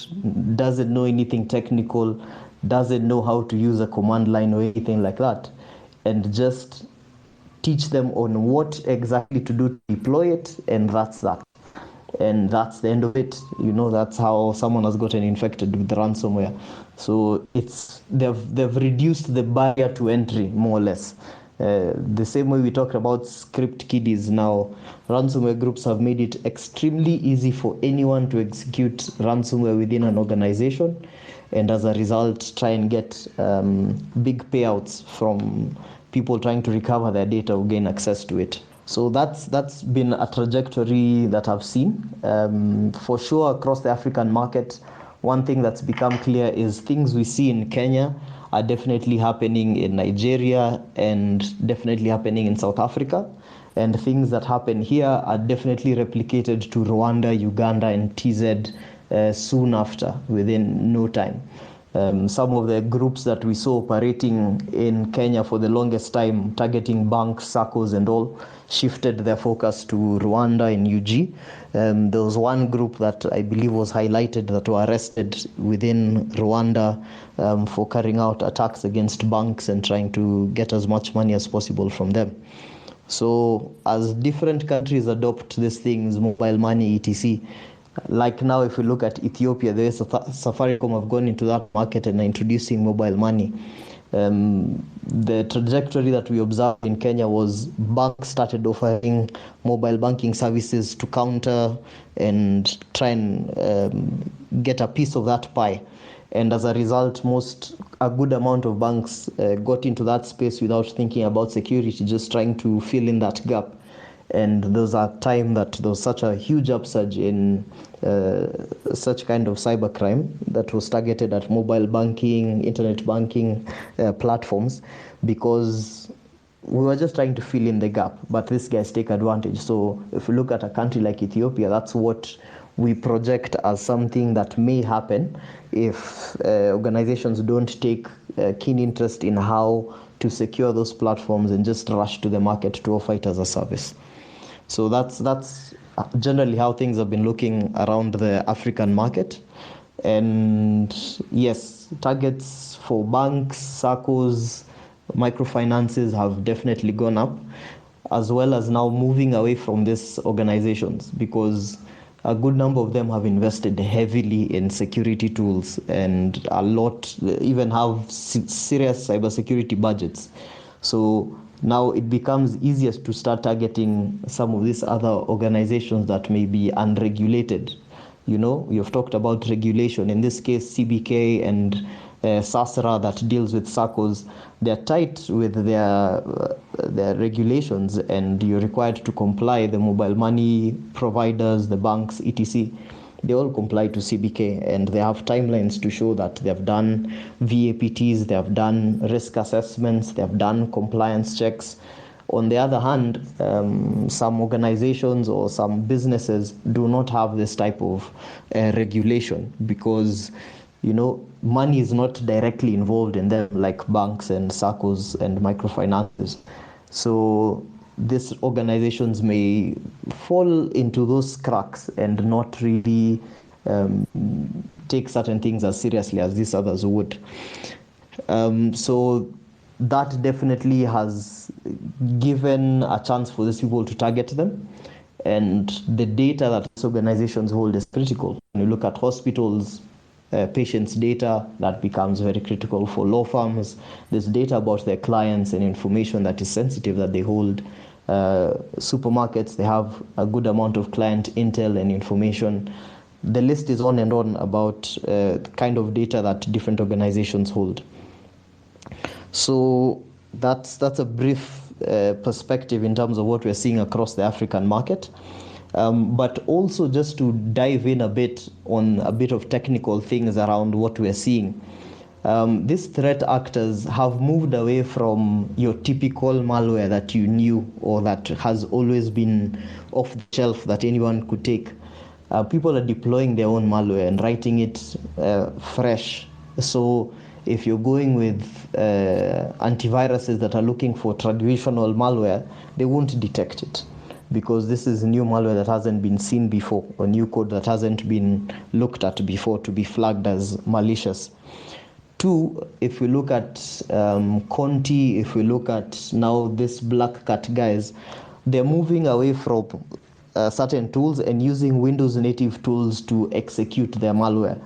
doesn't know anything technical, doesn't know how to use a command line or anything like that, and just teach them on what exactly to do to deploy it, and that's that. and that's the end of it. That's how someone has gotten infected with ransomware. So they've reduced the barrier to entry, more or less. The same way we talked about script kiddies, now ransomware groups have made it extremely easy for anyone to execute ransomware within an organization, and as a result try and get big payouts from people trying to recover their data or gain access to it. So that's been a trajectory that I've seen. For sure, across the African market, one thing that's become clear is things we see in Kenya are definitely happening in Nigeria and definitely happening in South Africa. And things that happen here are definitely replicated to Rwanda, Uganda, and TZ soon after, within no time. Some of the groups that we saw operating in Kenya for the longest time, targeting banks, SACCOs and all, shifted their focus to Rwanda and UG. There was one group that I believe was highlighted that were arrested within Rwanda for carrying out attacks against banks and trying to get as much money as possible from them. So as different countries adopt these things, mobile money, etc., like now, if we look at Ethiopia, the Safaricom have gone into that market and are introducing mobile money. The trajectory that we observed in Kenya was banks started offering mobile banking services to counter and try and get a piece of that pie. And as a result, a good amount of banks got into that space without thinking about security, just trying to fill in that gap. And there was a time that there was such a huge upsurge in such kind of cybercrime that was targeted at mobile banking, internet banking platforms, because we were just trying to fill in the gap, but these guys take advantage. So if you look at a country like Ethiopia, that's what we project as something that may happen if organizations don't take keen interest in how to secure those platforms and just rush to the market to offer it as a service. So that's generally how things have been looking around the African market. And yes, targets for banks, SACCOs, microfinances have definitely gone up, as well as now moving away from these organizations, because a good number of them have invested heavily in security tools, and a lot even have serious cybersecurity budgets. So now it becomes easiest to start targeting some of these other organizations that may be unregulated. You've talked about regulation. In this case, CBK and SASRA that deals with SACCOs, they're tight with their regulations, and you're required to comply. The mobile money providers, the banks, etc., they all comply to CBK, and they have timelines to show that they have done VAPTs, they have done risk assessments, they have done compliance checks. On the other hand, some organizations or some businesses do not have this type of regulation, because money is not directly involved in them like banks and SACCOs and microfinances. So these organizations may fall into those cracks and not really take certain things as seriously as these others would. So that definitely has given a chance for these people to target them. And the data that these organizations hold is critical. When you look at hospitals, patients' data, that becomes very critical. For law firms, there's data about their clients and information that is sensitive that they hold. Supermarkets, they have a good amount of client intel and information. The list is on and on about the kind of data that different organizations hold. So that's a brief perspective in terms of what we're seeing across the African market. But also just to dive in a bit on a bit of technical things around what we're seeing. These threat actors have moved away from your typical malware that you knew or that has always been off the shelf that anyone could take. People are deploying their own malware and writing it fresh. So if you're going with antiviruses that are looking for traditional malware, they won't detect it, because this is new malware that hasn't been seen before, or new code that hasn't been looked at before to be flagged as malicious. Two, if we look at Conti, if we look at now this Black Cat guys, they're moving away from certain tools and using Windows native tools to execute their malware.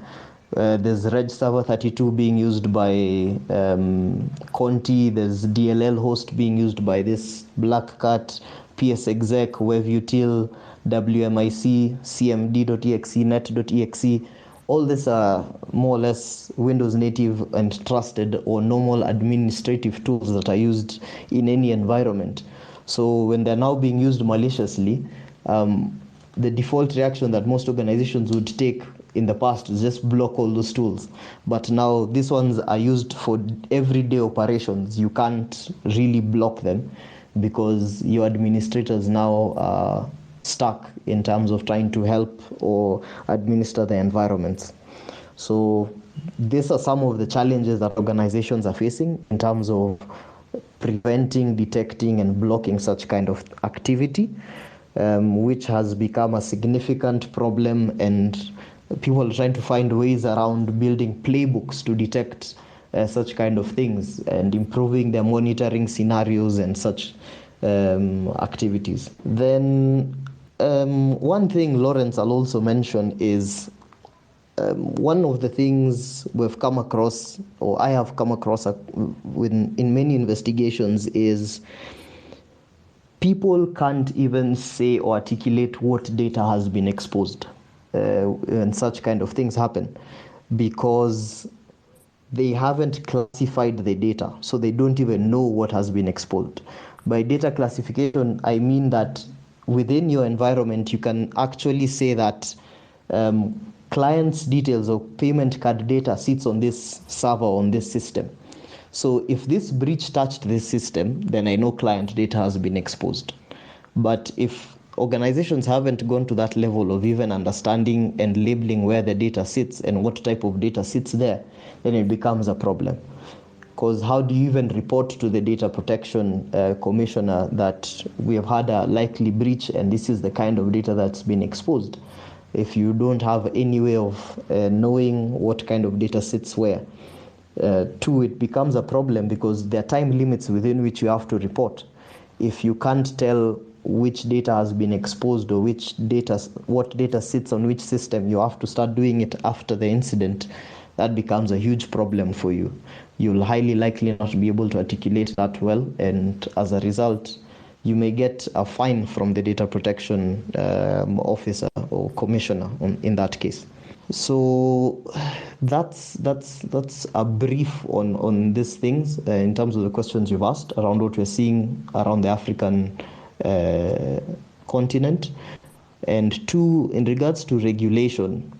There's Reg Server 32 being used by Conti. There's DLL host being used by this Black Cat, PSExec, WebUtil, WMIC, CMD.exe, net.exe. All these are more or less Windows native and trusted or normal administrative tools that are used in any environment. So when they're now being used maliciously, the default reaction that most organizations would take in the past is just block all those tools. But now these ones are used for everyday operations. You can't really block them because your administrators now are stuck in terms of trying to help or administer the environments. So these are some of the challenges that organizations are facing in terms of preventing, detecting, and blocking such kind of activity, which has become a significant problem, and people are trying to find ways around building playbooks to detect such kind of things and improving their monitoring scenarios and such activities. Then one thing Lawrence will also mention is one of the things we've come across, or I have come across in many investigations, is people can't even say or articulate what data has been exposed, and such kind of things happen because they haven't classified the data, so they don't even know what has been exposed. By data classification, I mean that within your environment, you can actually say that client's details or payment card data sits on this server, on this system. So if this breach touched this system, then I know client data has been exposed. But if organizations haven't gone to that level of even understanding and labeling where the data sits and what type of data sits there, then it becomes a problem. Because how do you even report to the data protection commissioner that we have had a likely breach and this is the kind of data that's been exposed, if you don't have any way of knowing what kind of data sits where? Two, it becomes a problem because there are time limits within which you have to report. If you can't tell which data has been exposed or what data sits on which system, you have to start doing it after the incident. That becomes a huge problem for you. You'll highly likely not be able to articulate that well, and as a result, you may get a fine from the data protection officer or commissioner in that case. So that's a brief on these things in terms of the questions you've asked around what we're seeing around the African continent. And two, in regards to regulation,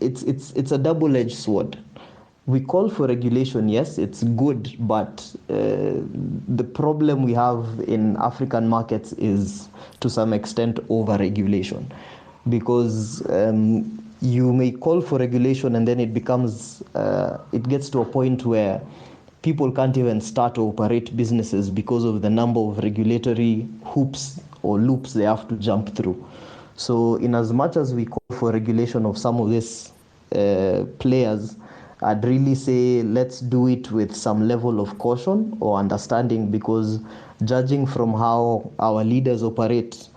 it's a double-edged sword. We call for regulation, yes, it's good, but the problem we have in African markets is to some extent over-regulation, because you may call for regulation and then it gets to a point where people can't even start to operate businesses because of the number of regulatory hoops or loops they have to jump through. So in as much as we call for regulation of some of these players, I'd really say let's do it with some level of caution or understanding, because judging from how our leaders operate,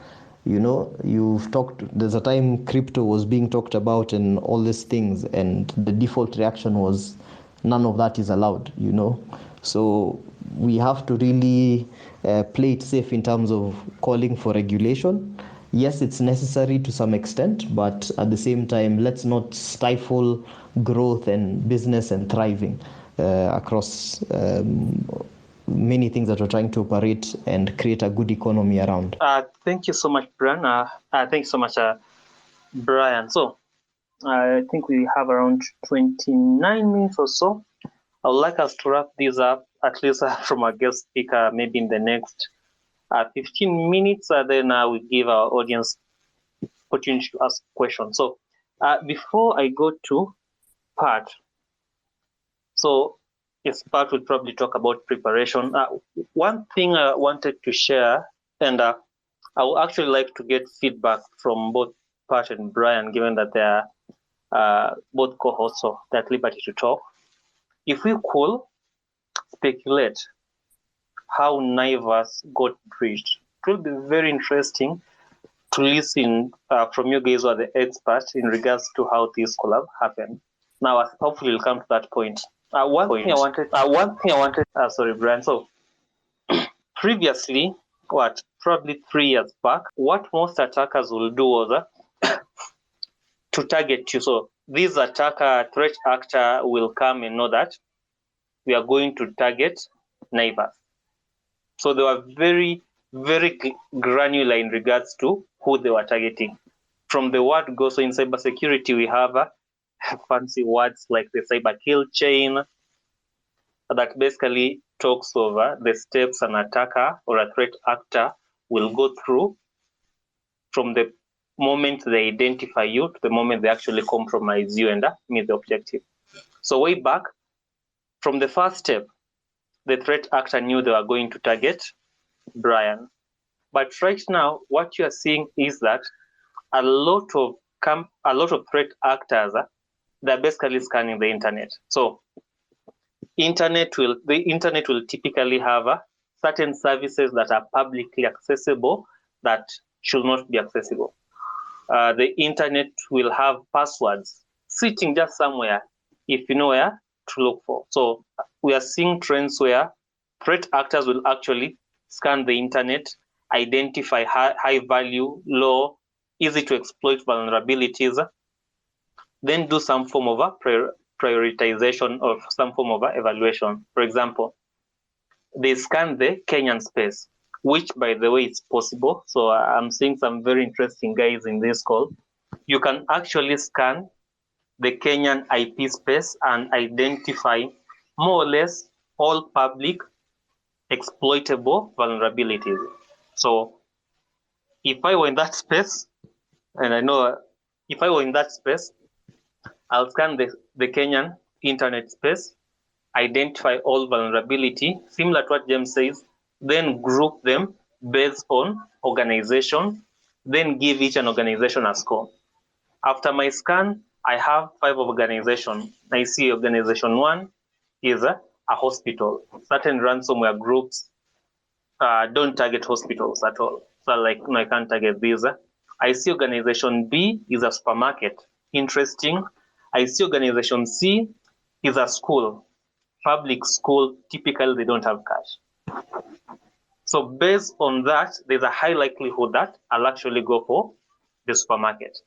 there's a time crypto was being talked about and all these things, and the default reaction was none of that is allowed, So we have to really play it safe in terms of calling for regulation. Yes, it's necessary to some extent, but at the same time, let's not stifle growth and business and thriving across many things that we're trying to operate and create a good economy around. Thank you so much, Brian. Thank you so much, Brian. So I think we have around 29 minutes or so. I would like us to wrap this up, at least from our guest speaker, maybe in the next 15 minutes. Then we give our audience opportunity to ask questions. So before I go to Pat, so yes, Pat will probably talk about preparation. One thing I wanted to share, and I would actually like to get feedback from both Pat and Brian, given that they are both co-hosts, so they're at liberty to talk. If we could speculate how Naivas got breached, it will be very interesting to listen from you guys who are the experts in regards to how this could have happened. Now, hopefully, we'll come to that point. One thing I wanted. Sorry, Brian. So, previously, probably 3 years back, what most attackers will do was to target you. So, this threat actor will come and know that we are going to target Naivas. So, they were very, very granular in regards to who they were targeting. From the word go, so in cybersecurity, we have fancy words like the cyber kill chain that basically talks over the steps an attacker or a threat actor will go through from the moment they identify you to the moment they actually compromise you and meet the objective. So way back, from the first step, the threat actor knew they were going to target Brian. But right now, what you are seeing is that a lot of threat actors, they're basically scanning the internet. So the internet will typically have certain services that are publicly accessible that should not be accessible. The internet will have passwords sitting just somewhere if you know where to look for. So we are seeing trends where threat actors will actually scan the internet, identify high value, low, easy to exploit vulnerabilities, then do some form of prioritization or some form of evaluation. For example, they scan the Kenyan space, which by the way is possible. So I'm seeing some very interesting guys in this call. You can actually scan the Kenyan IP space and identify more or less all public exploitable vulnerabilities. So if I were in that space, and I know if I were in that space, I'll scan the Kenyan internet space, identify all vulnerability, similar to what James says, then group them based on organization, then give each an organization a score. After my scan, I have 5 organizations. I see organization 1 is a hospital. Certain ransomware groups don't target hospitals at all. So like, no, I can't target these. I see organization B is a supermarket. Interesting. I see organization C is a school. Public school, typically they don't have cash. So based on that, there's a high likelihood that I'll actually go for the supermarket.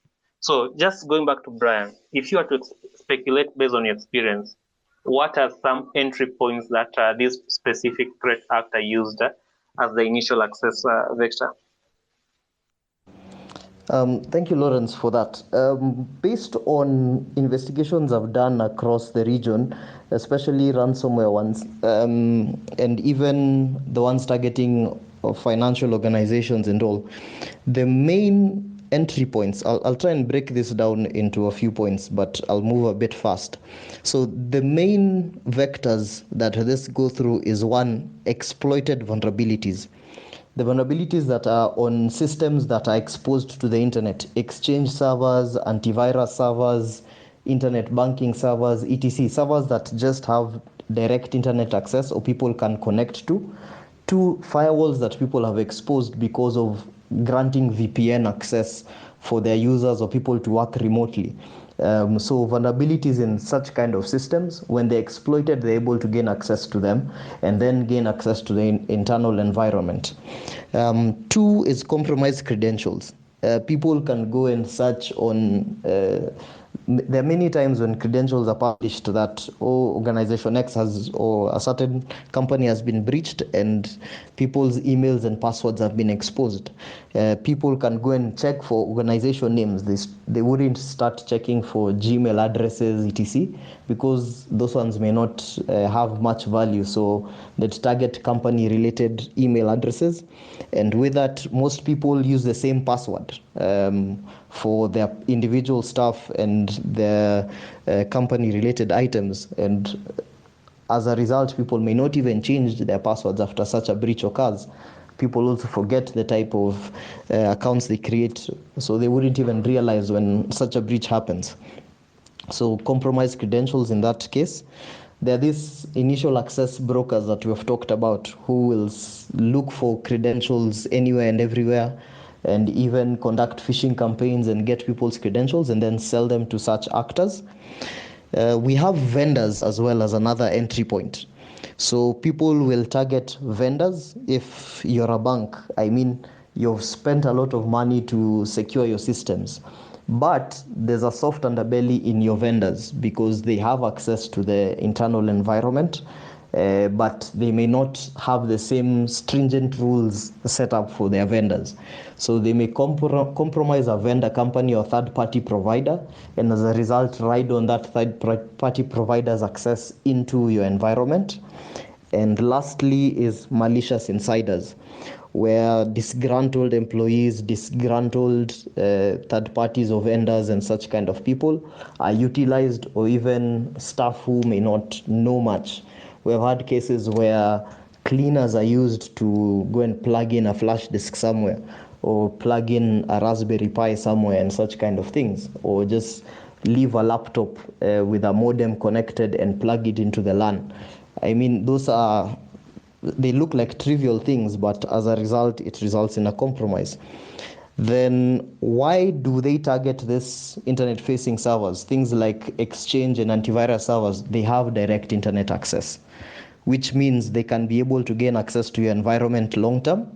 So just going back to Brian, if you are to speculate based on your experience, what are some entry points that this specific threat actor used as the initial access vector? Thank you, Lawrence, for that. Based on investigations I've done across the region, especially ransomware ones, and even the ones targeting financial organizations and all, the main entry points, I'll try and break this down into a few points, but I'll move a bit fast. So the main vectors that this go through is 1, exploited vulnerabilities. The vulnerabilities that are on systems that are exposed to the internet, exchange servers, antivirus servers, internet banking servers, etc. Servers that just have direct internet access or people can connect to. 2, firewalls that people have exposed because of granting VPN access for their users or people to work remotely. So vulnerabilities in such kind of systems, when they're exploited, they're able to gain access to them and then gain access to the internal environment. 2 is compromised credentials. People can go and search on there are many times when credentials are published that organization X has or a certain company has been breached and people's emails and passwords have been exposed. People can go and check for organization names. They wouldn't start checking for Gmail addresses, etc., because those ones may not have much value. So they'd target company related email addresses, and with that most people use the same password for their individual stuff and their company related items, and as a result people may not even change their passwords after such a breach occurs. People also forget the type of accounts they create, so they wouldn't even realize when such a breach happens. So compromised credentials in that case. There are these initial access brokers that we have talked about who will look for credentials anywhere and everywhere, and even conduct phishing campaigns and get people's credentials and then sell them to such actors. We have vendors as well as another entry point. So people will target vendors. If you're a bank, I mean, you've spent a lot of money to secure your systems, but there's a soft underbelly in your vendors because they have access to the internal environment, but they may not have the same stringent rules set up for their vendors. So they may compromise a vendor company or third-party provider, and as a result, ride on that third-party provider's access into your environment. And lastly is malicious insiders, where disgruntled employees, disgruntled third parties or vendors and such kind of people are utilized, or even staff who may not know much. We've had cases where cleaners are used to go and plug in a flash disk somewhere, or plug in a Raspberry Pi somewhere and such kind of things, or just leave a laptop with a modem connected and plug it into the LAN. I mean, they look like trivial things, but as a result, it results in a compromise. Then why do they target this internet-facing servers? Things like Exchange and antivirus servers, they have direct internet access, which means they can be able to gain access to your environment long-term.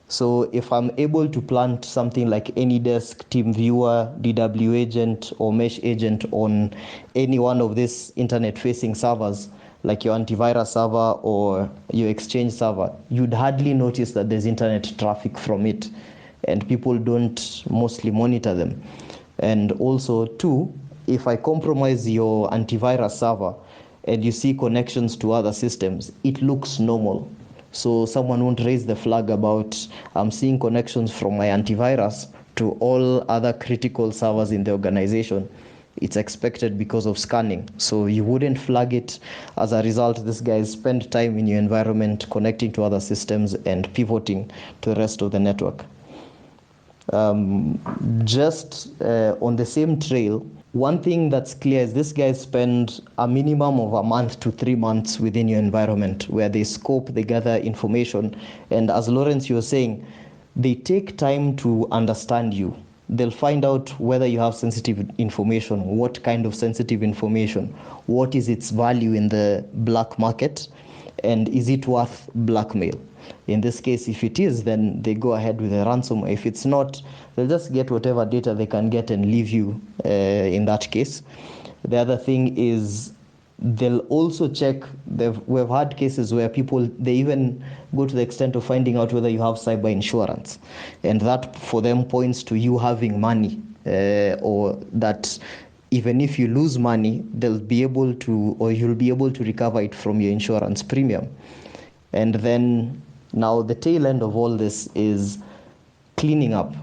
So if I'm able to plant something like AnyDesk, TeamViewer, DW Agent, or Mesh Agent on any one of these internet-facing servers, like your antivirus server or your Exchange server, you'd hardly notice that there's internet traffic from it, and people don't mostly monitor them. And also, too, if I compromise your antivirus server and you see connections to other systems, it looks normal. So someone won't raise the flag about, I'm seeing connections from my antivirus to all other critical servers in the organization. It's expected because of scanning. So you wouldn't flag it. As a result, these guys spend time in your environment connecting to other systems and pivoting to the rest of the network. Just on the same trail, one thing that's clear is these guys spend a minimum of a month to 3 months within your environment, where they scope, they gather information, and as Lawrence, you were saying, they take time to understand you. They'll find out whether you have sensitive information, what kind of sensitive information, what is its value in the black market, and is it worth blackmail? In this case, if it is, then they go ahead with a ransomware. If it's not, they'll just get whatever data they can get and leave you in that case. The other thing is they'll also check. We've had cases where people, they even go to the extent of finding out whether you have cyber insurance. And that for them points to you having money, or that even if you lose money, they'll be able to, or you'll be able to recover it from your insurance premium. And then now the tail end of all this is cleaning up.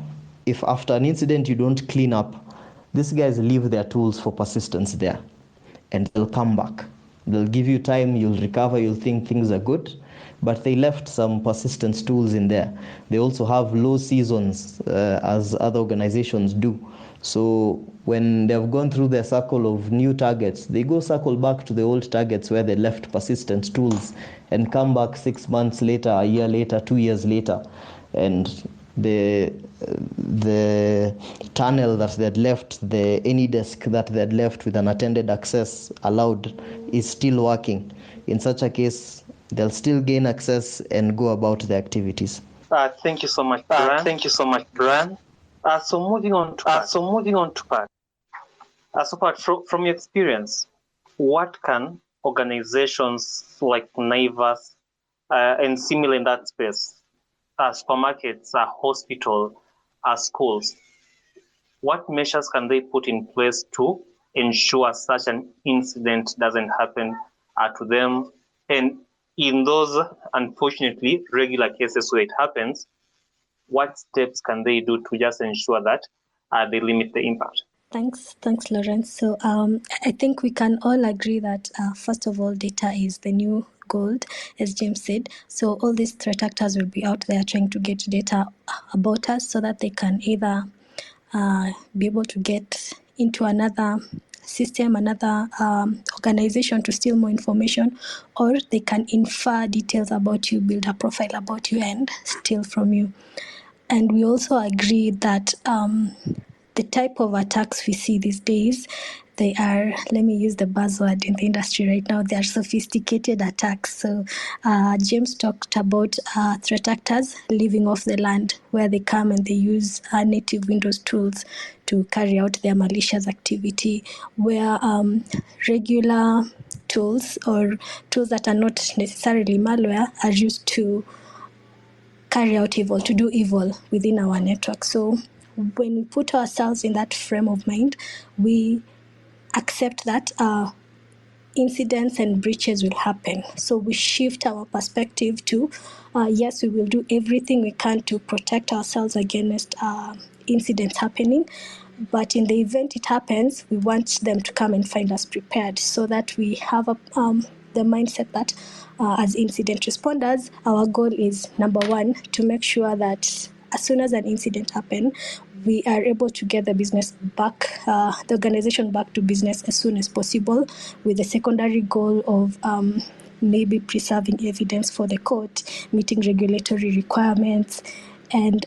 If after an incident you don't clean up, these guys leave their tools for persistence there, and they'll come back. They'll give you time, you'll recover, you'll think things are good, but they left some persistence tools in there. They also have low seasons, as other organizations do. So when they've gone through their circle of new targets, they go circle back to the old targets where they left persistent tools and come back 6 months later, a year later, 2 years later. And the tunnel that they had left, the AnyDesk that they had left with unattended access allowed, is still working. In such a case, they'll still gain access and go about their activities. Thank you so much, Brian. So moving on to Pat. So Pat, from your experience, what can organizations like Naivas and similar in that space, supermarkets, hospital, schools, what measures can they put in place to ensure such an incident doesn't happen to them? And in those, unfortunately, regular cases where it happens, what steps can they do to just ensure that they limit the impact? Thanks, Lawrence. So I think we can all agree that first of all, data is the new gold, as James said. So all these threat actors will be out there trying to get data about us so that they can either be able to get into another system, another organization to steal more information, or they can infer details about you, build a profile about you, and steal from you. And we also agree that the type of attacks we see these days, they are, let me use the buzzword in the industry right now, they are sophisticated attacks. So James talked about threat actors living off the land, where they come and they use native Windows tools to carry out their malicious activity, where regular tools or tools that are not necessarily malware are used to carry out evil, to do evil within our network. So when we put ourselves in that frame of mind, we accept that incidents and breaches will happen. So we shift our perspective to, yes, we will do everything we can to protect ourselves against incidents happening. But in the event it happens, we want them to come and find us prepared, so that we have the mindset that as incident responders, our goal is, number one, to make sure that as soon as an incident happens, we are able to get the business back, the organization back to business as soon as possible, with the secondary goal of maybe preserving evidence for the court, meeting regulatory requirements, and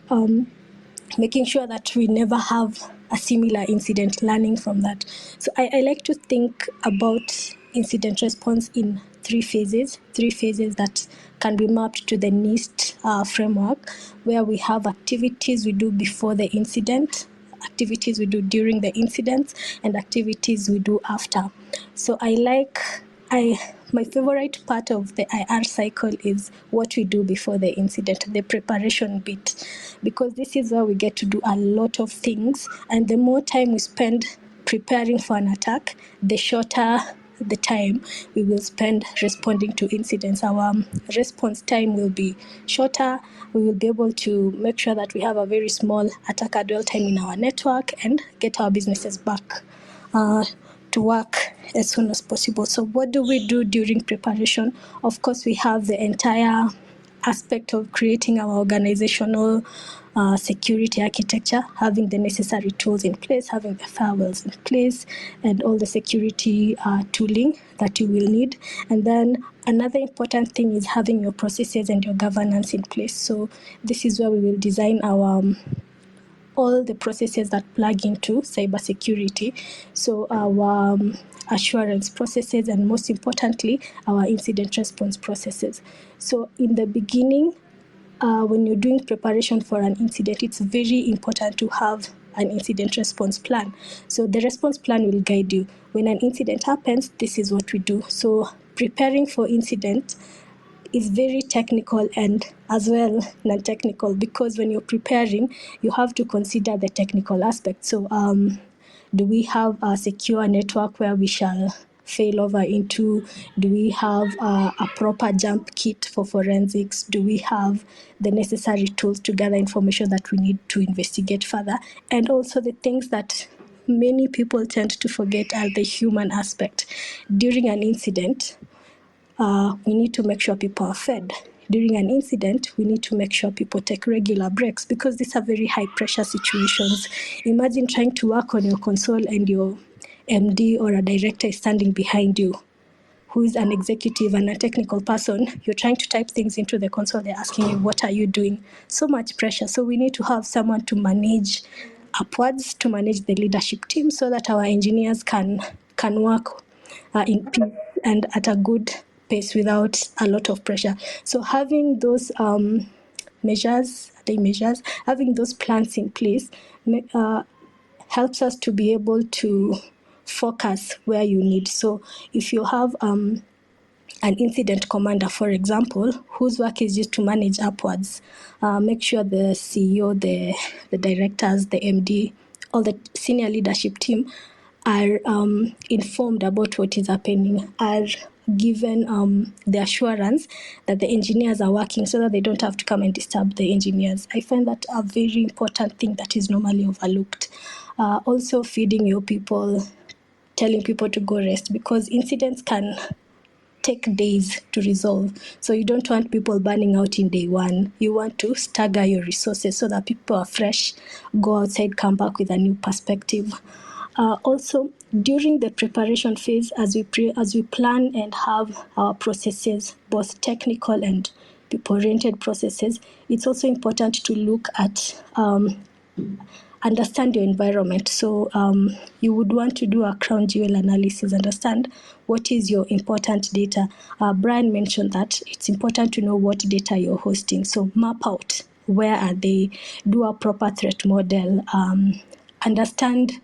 making sure that we never have a similar incident, learning from that. So I like to think about incident response in three phases that can be mapped to the NIST framework, where we have activities we do before the incident, activities we do during the incident, and activities we do after. So my favorite part of the IR cycle is what we do before the incident, the preparation bit, because this is where we get to do a lot of things, and the more time we spend preparing for an attack, the shorter the time we will spend responding to incidents. Our response time will be shorter. We will be able to make sure that we have a very small attacker dwell time in our network and get our businesses back to work as soon as possible. So what do we do during preparation? Of course, we have the entire aspect of creating our organizational security architecture, having the necessary tools in place, having the firewalls in place, and all the security tooling that you will need. And then another important thing is having your processes and your governance in place. So this is where we will design our all the processes that plug into cybersecurity. So our assurance processes, and most importantly, our incident response processes. So in the beginning, when you're doing preparation for an incident, it's very important to have an incident response plan. So the response plan will guide you. When an incident happens, this is what we do. So preparing for incident is very technical and as well non-technical, because when you're preparing, you have to consider the technical aspect. So do we have a secure network where we shall fail over into? Do we have a proper jump kit for forensics? Do we have the necessary tools to gather information that we need to investigate further? And also the things that many people tend to forget are the human aspect. During an incident, we need to make sure people are fed. During an incident, we need to make sure people take regular breaks, because these are very high pressure situations. Imagine trying to work on your console and your MD or a director is standing behind you, who is an executive and a technical person. You're trying to type things into the console, they're asking you, what are you doing? So much pressure. So we need to have someone to manage upwards, to manage the leadership team, so that our engineers can work in peace and at a good pace without a lot of pressure. So having those measures, having those plans in place helps us to be able to focus where you need. So if you have an incident commander, for example, whose work is just to manage upwards, make sure the CEO, the directors, the MD, all the senior leadership team are informed about what is happening, are given the assurance that the engineers are working, so that they don't have to come and disturb the engineers. I find that a very important thing that is normally overlooked. Also feeding your people, telling people to go rest, because incidents can take days to resolve. So you don't want people burning out in day one. You want to stagger your resources so that people are fresh, go outside, come back with a new perspective. Also, during the preparation phase, as we plan and have our processes, both technical and people-oriented processes, it's also important to look at understand your environment. So you would want to do a crown jewel analysis, understand what is your important data. Brian mentioned that it's important to know what data you're hosting. So map out where are they, do a proper threat model, understand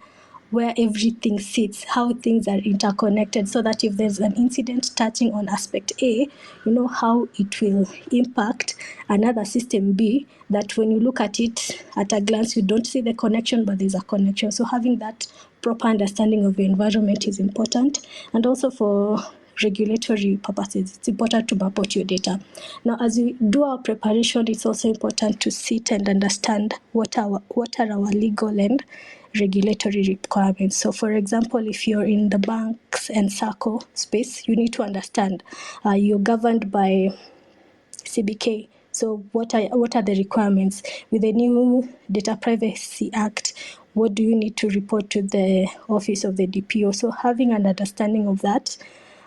where everything sits, how things are interconnected, so that if there's an incident touching on aspect A, you know how it will impact another system B, that when you look at it at a glance, you don't see the connection, but there's a connection. So having that proper understanding of your environment is important. And also for regulatory purposes, it's important to map out your data. Now, as we do our preparation, it's also important to sit and understand what are our legal and regulatory requirements. So, for example, if you're in the banks and SACCO space, you need to understand you're governed by CBK. So what are the requirements? With the new Data Privacy Act, what do you need to report to the Office of the DPO? So having an understanding of that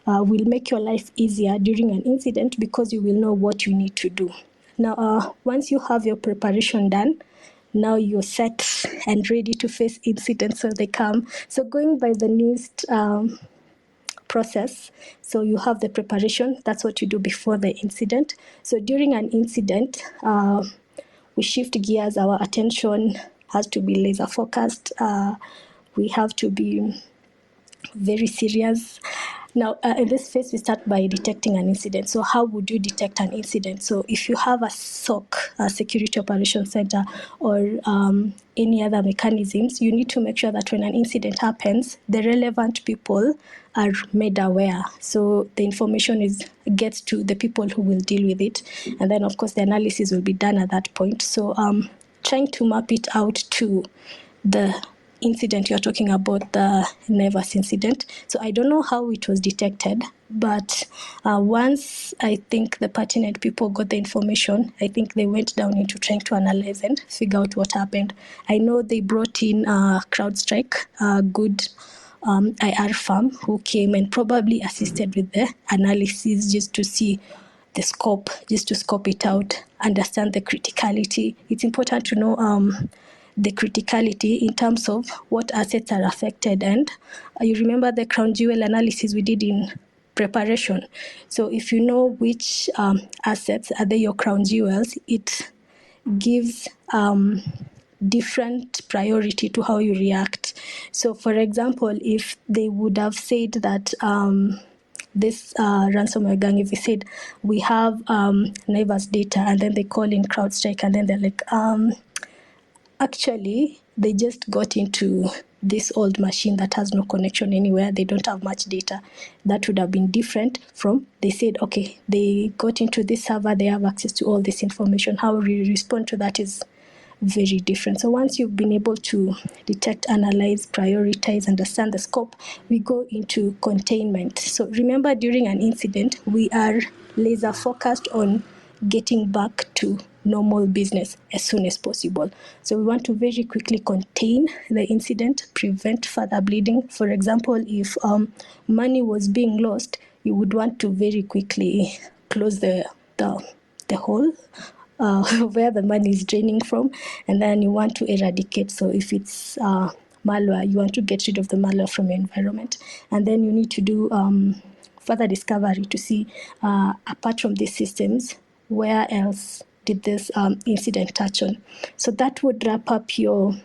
will make your life easier during an incident, because you will know what you need to do. Now, once you have your preparation done, now you're set and ready to face incidents when they come. So going by the newest process, so you have the preparation, that's what you do before the incident. So during an incident, we shift gears, our attention has to be laser focused, we have to be very serious. Now, in this phase, we start by detecting an incident. So how would you detect an incident? So if you have a SOC, a Security Operations Center, or any other mechanisms, you need to make sure that when an incident happens, the relevant people are made aware. So the information gets to the people who will deal with it. And then, of course, the analysis will be done at that point. So trying to map it out to the incident you're talking about, the Naivas incident. So I don't know how it was detected, but once I think the pertinent people got the information, I think they went down into trying to analyze and figure out what happened. I know they brought in CrowdStrike, a good IR firm, who came and probably assisted with the analysis just to see the scope, just to scope it out, understand the criticality. It's important to know the criticality in terms of what assets are affected. And you remember the crown jewel analysis we did in preparation. So if you know which assets are they your crown jewels, it gives different priority to how you react. So for example, if they would have said that this ransomware gang, if they said we have Naivas data, and then they call in CrowdStrike, and then they're like, actually, they just got into this old machine that has no connection anywhere. They don't have much data. That would have been different from, they said, okay, they got into this server, they have access to all this information. How we respond to that is very different. So once you've been able to detect, analyze, prioritize, understand the scope, we go into containment. So remember, during an incident, we are laser focused on getting back to normal business as soon as possible. So we want to very quickly contain the incident, prevent further bleeding. For example, if money was being lost, you would want to very quickly close the hole where the money is draining from, and then you want to eradicate. So if it's malware, you want to get rid of the malware from your environment, and then you need to do further discovery to see, apart from these systems, where else did this incident touch on. So that would wrap up your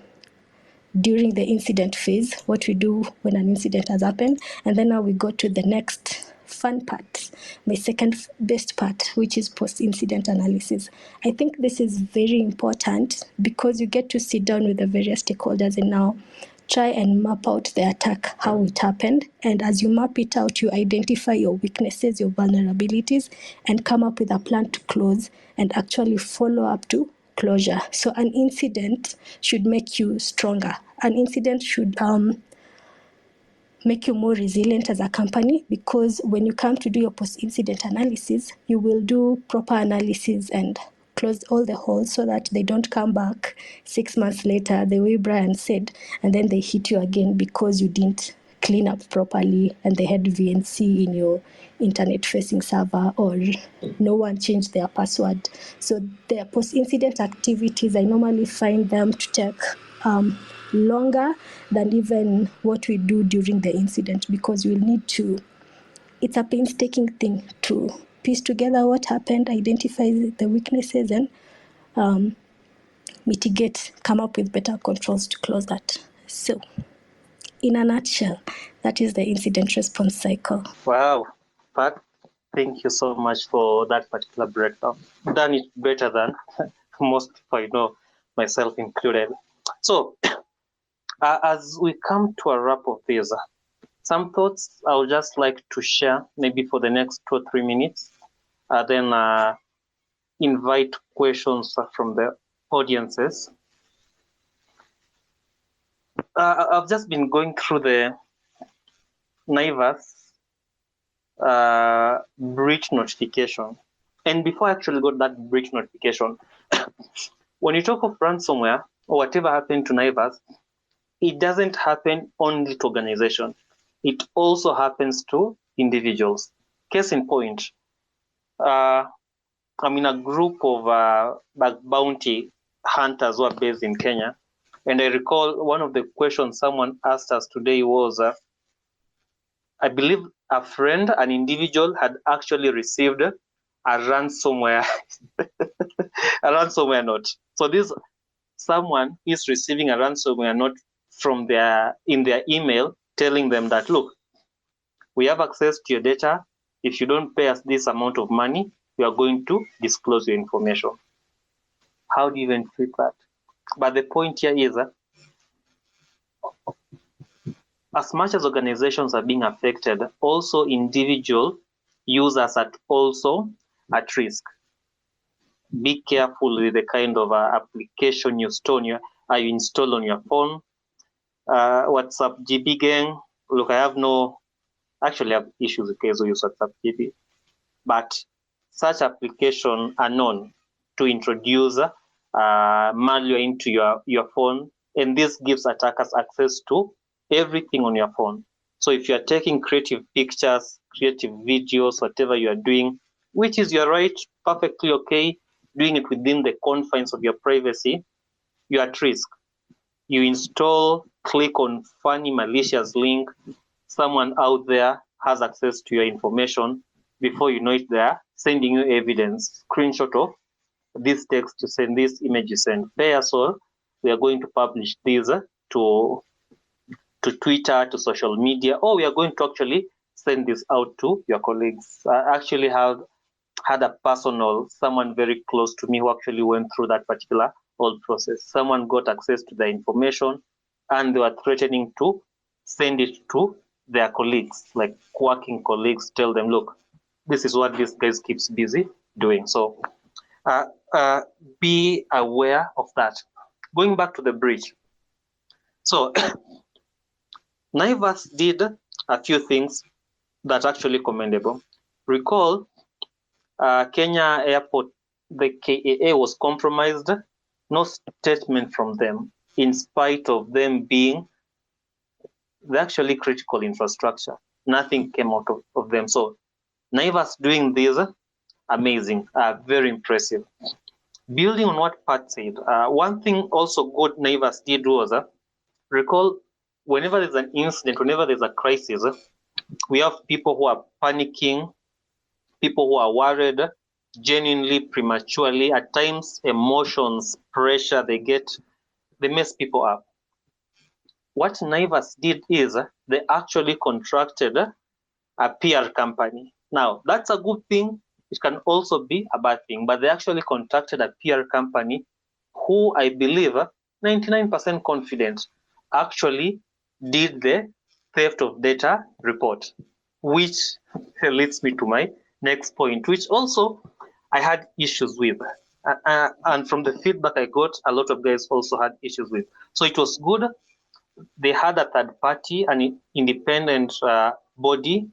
during the incident phase, what we do when an incident has happened. And then now we go to the next fun part, my second best part, which is post-incident analysis. I think this is very important because you get to sit down with the various stakeholders and now try and map out the attack, how it happened. And as you map it out, you identify your weaknesses, your vulnerabilities, and come up with a plan to close and actually follow up to closure. So an incident should make you stronger. An incident should make you more resilient as a company, because when you come to do your post-incident analysis, you will do proper analysis and close all the holes so that they don't come back 6 months later, the way Brian said, and then they hit you again because you didn't clean up properly and they had VNC in your internet facing server, or no one changed their password. So their post-incident activities, I normally find them to take longer than even what we do during the incident, because we'll need to, it's a painstaking thing to piece together what happened, identify the weaknesses, and mitigate, come up with better controls to close that. So, in a nutshell, that is the incident response cycle. Wow, Pat, thank you so much for that particular breakdown. Done it better than most people I know, myself included. So, as we come to a wrap of this, some thoughts I would just like to share, maybe for the next 2 or 3 minutes, then invite questions from the audiences. I've just been going through the Naivas breach notification. And before I actually got that breach notification, when you talk of ransomware or whatever happened to Naivas, it doesn't happen only to organizations. It also happens to individuals. Case in point, I'm in a group of bounty hunters who are based in Kenya. And I recall one of the questions someone asked us today was, I believe a friend, an individual, had actually received a ransomware, a ransomware note. So this someone is receiving a ransomware note from in their email telling them that, look, we have access to your data. If you don't pay us this amount of money, we are going to disclose your information. How do you even treat that? But the point here is, as much as organizations are being affected, also individual users are also at risk. Be careful with the kind of application you install on your phone. WhatsApp GB gang. Look, I have issues with case who use WhatsApp GB, but such applications are known to introduce malware into your phone, and this gives attackers access to everything on your phone. So if you are taking creative pictures, creative videos, whatever you are doing, which is your right, perfectly okay, doing it within the confines of your privacy, you are at risk. You install, click on funny malicious link, someone out there has access to your information. Before you know it, they're sending you evidence, screenshot of this text you send, this image you send. Pay us all. We are going to publish these to Twitter, to social media, or we are going to actually send this out to your colleagues. I actually have had a someone very close to me who actually went through that particular whole process. Someone got access to the information and they were threatening to send it to their colleagues, like working colleagues, tell them, look, this is what this guy keeps busy doing. So be aware of that. Going back to the breach. So Naivas did a few things that are actually commendable. Recall, Kenya Airport, the KAA was compromised. No statement from them, in spite of them being the actually critical infrastructure. Nothing came out of them. So Naivas doing this, amazing, very impressive. Building on what Pat said, one thing also good Naivas did was, recall, whenever there's an incident, whenever there's a crisis, we have people who are panicking, people who are worried, genuinely, prematurely, at times emotions, pressure they mess people up. What Naivas did is they actually contracted a PR company. Now, that's a good thing. It can also be a bad thing, but they actually contracted a PR company who, I believe, 99% confident, actually did the theft of data report, which leads me to my next point, which also I had issues with. And from the feedback I got, a lot of guys also had issues with. So it was good. They had a third party, an independent body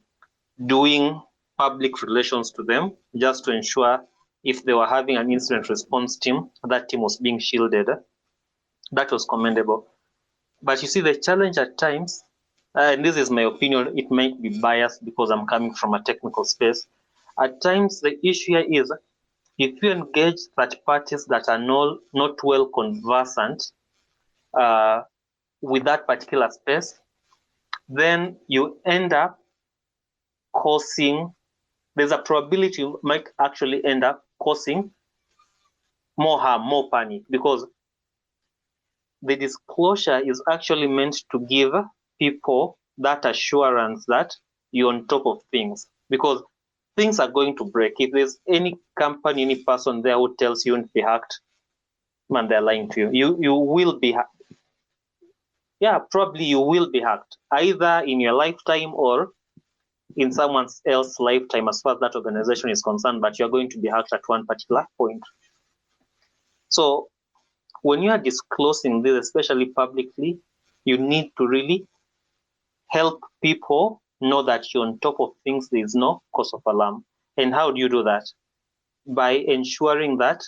doing public relations to them, just to ensure if they were having an incident response team, that team was being shielded. That was commendable. But you see, the challenge at times and this is my opinion, it might be biased because I'm coming from a technical space. At times, the issue here is if you engage third parties that are not well conversant with that particular space, then you end up causing, there's a probability you might actually end up causing more harm, more panic, because the disclosure is actually meant to give people that assurance that you're on top of things, because things are going to break. If there's any company, any person there who tells you won't be hacked, man, they're lying to you. You will be hacked. Yeah, probably you will be hacked, either in your lifetime or in someone else's lifetime as far as that organization is concerned, but you're going to be hacked at one particular point. So when you are disclosing this, especially publicly, you need to really help people know that you're on top of things. There is no cause of alarm. And how do you do that? By ensuring that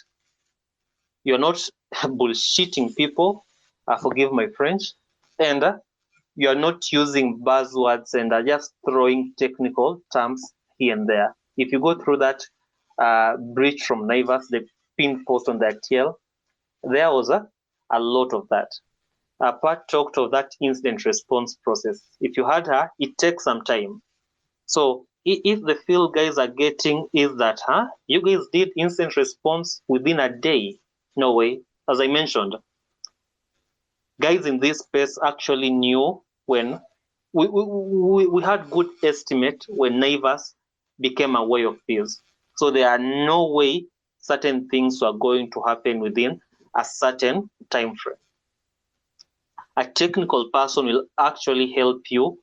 you're not bullshitting people, forgive my French, and you're not using buzzwords and just throwing technical terms here and there. If you go through that breach from Naivas, the pin post on the TL, there was a lot of that. Pat talked of that incident response process. If you had her, it takes some time. So if the feel guys are getting is that, you guys did incident response within a day. No way. As I mentioned, guys in this space actually knew when we had good estimate when Naivas became aware of this. So there are no way certain things were going to happen within a certain time frame. A technical person will actually help you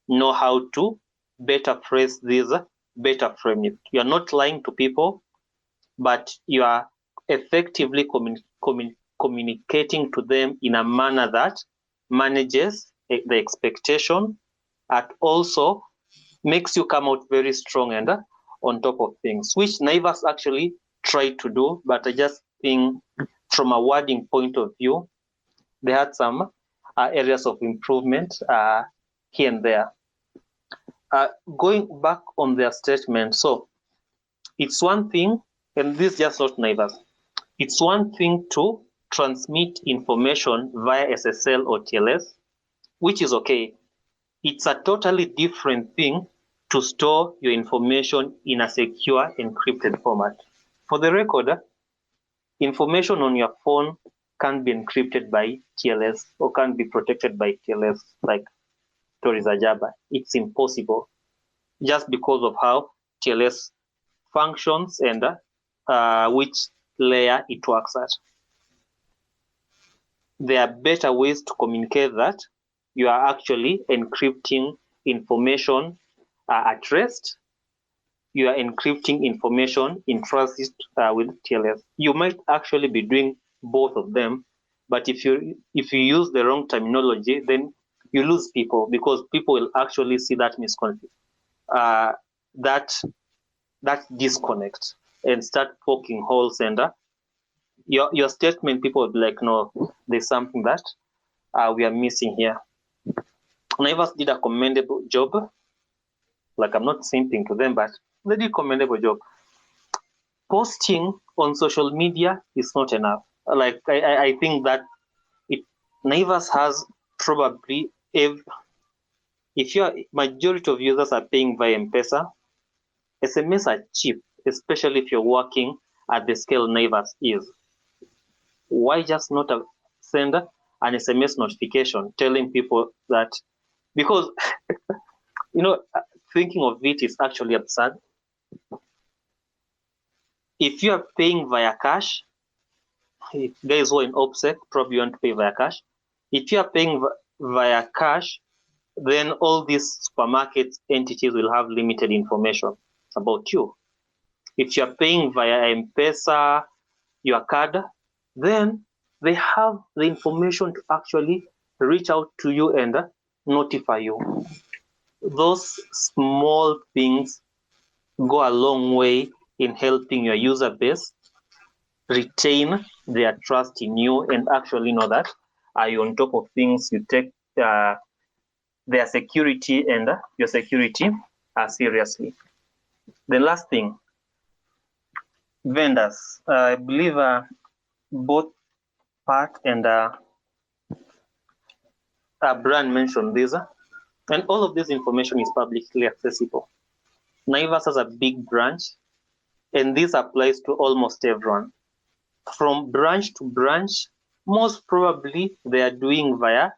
know how to better phrase this, better frame it. You are not lying to people, but you are effectively communicating to them in a manner that manages the expectation and also makes you come out very strong and on top of things, which Naivas actually tried to do, but I just think from a wording point of view, they had some areas of improvement here and there. Going back on their statement, so it's one thing, and this is just not Naivas, it's one thing to transmit information via SSL or TLS, which is okay. It's a totally different thing to store your information in a secure encrypted format. For the record, information on your phone can't be encrypted by TLS or can't be protected by TLS like Stories Ajaba. It's impossible just because of how TLS functions and which layer it works at. There are better ways to communicate that you are actually encrypting information at rest. You are encrypting information in transit with TLS. You might actually be doing both of them, but if you use the wrong terminology, then you lose people, because people will actually see that misconflict, that disconnect, and start poking holes. And your statement, people will be like, no, there's something that we are missing here. Naivas did a commendable job. Like, I'm not simping to them, but they did a commendable job. Posting on social media is not enough. Like, I think that Naivas has probably, if your majority of users are paying via M-Pesa, SMS are cheap, especially if you're working at the scale Naivas is. Why just not send an SMS notification telling people that, because thinking of it is actually absurd. If you are paying via cash, if guys who are in OPSEC probably want to pay via cash. If you are paying via cash, then all these supermarket entities will have limited information about you. If you're paying via M-Pesa, your card, then they have the information to actually reach out to you and notify you. Those small things go a long way in helping your user base retain their trust in you and actually know that you're on top of things. You take their security and your security seriously. The last thing, vendors. I believe both Pat and Brand mentioned this, and all of this information is publicly accessible. Naivas has a big branch, and this applies to almost everyone. From branch to branch, most probably they are doing via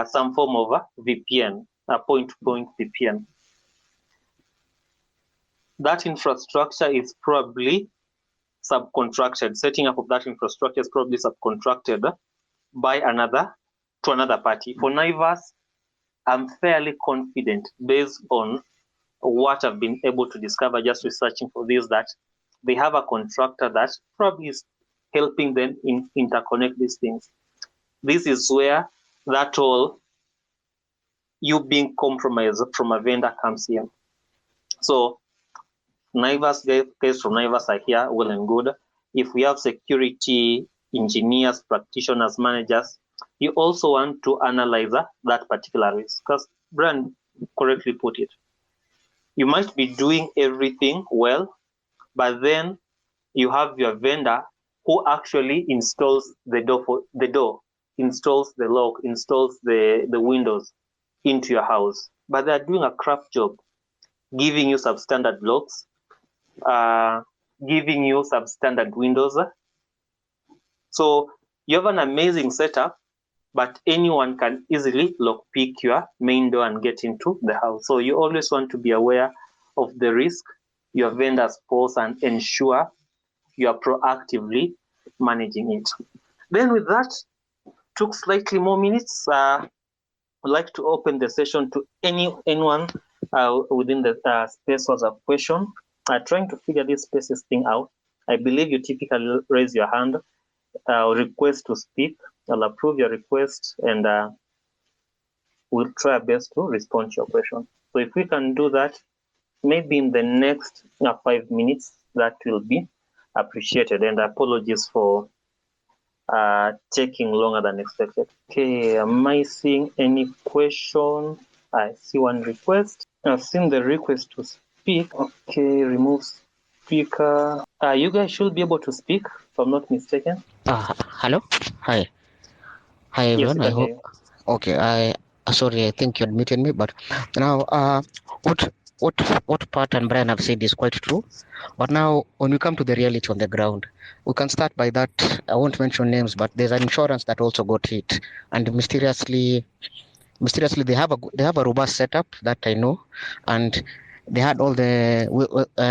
some form of a VPN, a point-to-point VPN. That infrastructure is probably subcontracted. Setting up of that infrastructure is probably subcontracted by another party. For Naivas, I'm fairly confident, based on what I've been able to discover just researching for this, that they have a contractor that probably is helping them interconnect these things. This is where that all you being compromised from a vendor comes in. So Naivas, guys from Naivas are here, well and good. If we have security engineers, practitioners, managers, you also want to analyze that particular risk, because Brand correctly put it. You might be doing everything well, but then you have your vendor who actually installs the door, installs the lock, installs the windows into your house, but they're doing a crap job, giving you substandard locks, giving you substandard windows. So you have an amazing setup, but anyone can easily lockpick your main door and get into the house. So you always want to be aware of the risk your vendors pose and ensure you are proactively managing it. Then with that, took slightly more minutes. I'd like to open the session to anyone within the space was a question. Trying to figure this spaces thing out. I believe you typically raise your hand, request to speak. I'll approve your request, and we'll try our best to respond to your question. So if we can do that, maybe in the next 5 minutes, that will be appreciated. And apologies for taking longer than expected. Okay, am I seeing any question? I see one request. I've seen the request to speak. Okay, remove speaker. You guys should be able to speak, if I'm not mistaken. Hello. Hi. Hi Yes, everyone. you I can hear hope. you. Okay. Sorry. I think you had muted me, but now what Pat and Brian have said is quite true. But now when we come to the reality on the ground, we can start by that. I won't mention names, but there's an insurance that also got hit, and mysteriously they have a robust setup that I know, and they had all the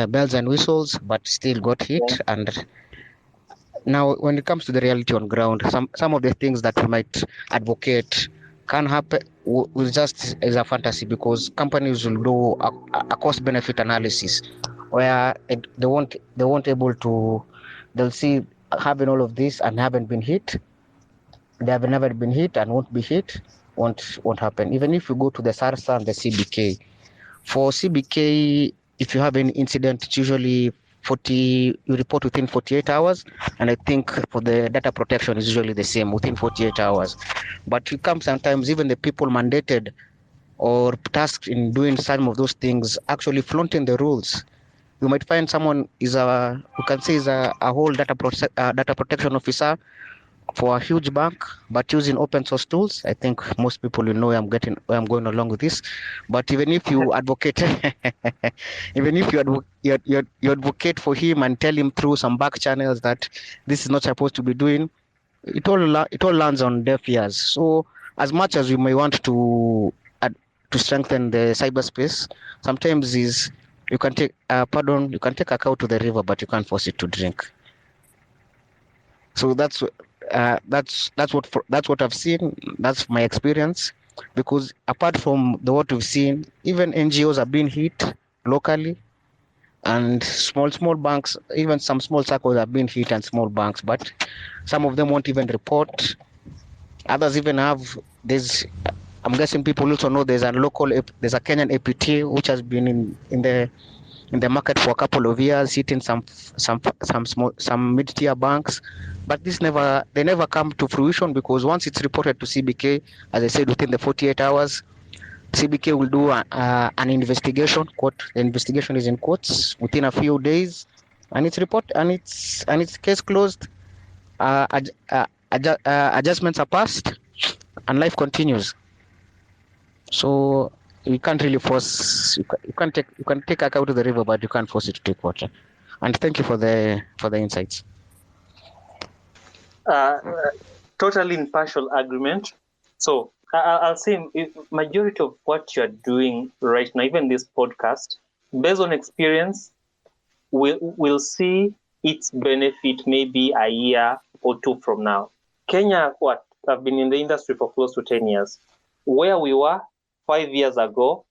bells and whistles, but still got hit. Yeah. And now when it comes to the reality on ground, some of the things that we might advocate can happen will just as a fantasy, because companies will do a cost benefit analysis where they won't able to, they'll see having all of this and haven't been hit, they have never been hit and won't be hit, won't happen. Even if you go to the SARSA and the CBK, for CBK, if you have any incident, it's usually you report within 48 hours. And I think for the data protection is usually the same, within 48 hours. But you come sometimes, even the people mandated or tasked in doing some of those things actually flaunting the rules. You might find someone is who can say is a whole data protection officer for a huge bank, but using open source tools. I think most people will know where I'm going along with this. But even if you advocate, even if you advocate for him and tell him through some back channels that this is not supposed to be doing, it all lands on deaf ears. So as much as we may want to strengthen the cyberspace, sometimes you can take a cow to the river, but you can't force it to drink. So that's what I've seen. That's my experience. Because apart from what we've seen, even NGOs have been hit locally, and small banks, even some small circles have been hit, and small banks. But some of them won't even report. Others even have this. I'm guessing people also know there's a Kenyan APT which has been in the market for a couple of years, hitting some mid-tier banks, but they never come to fruition, because once it's reported to CBK, as I said, within the 48 hours, CBK will do an investigation. Quote, the investigation is in quotes within a few days, and it's case closed. Adjustments are passed, and life continues. So you can't really force. You can take a cow to the river, but you can't force it to take water. And thank you for the insights. Totally in partial agreement. So I'll say majority of what you're doing right now, even this podcast, based on experience, we'll see its benefit maybe a year or two from now. Kenya, I've been in the industry for close to 10 years. Where we were 5 years ago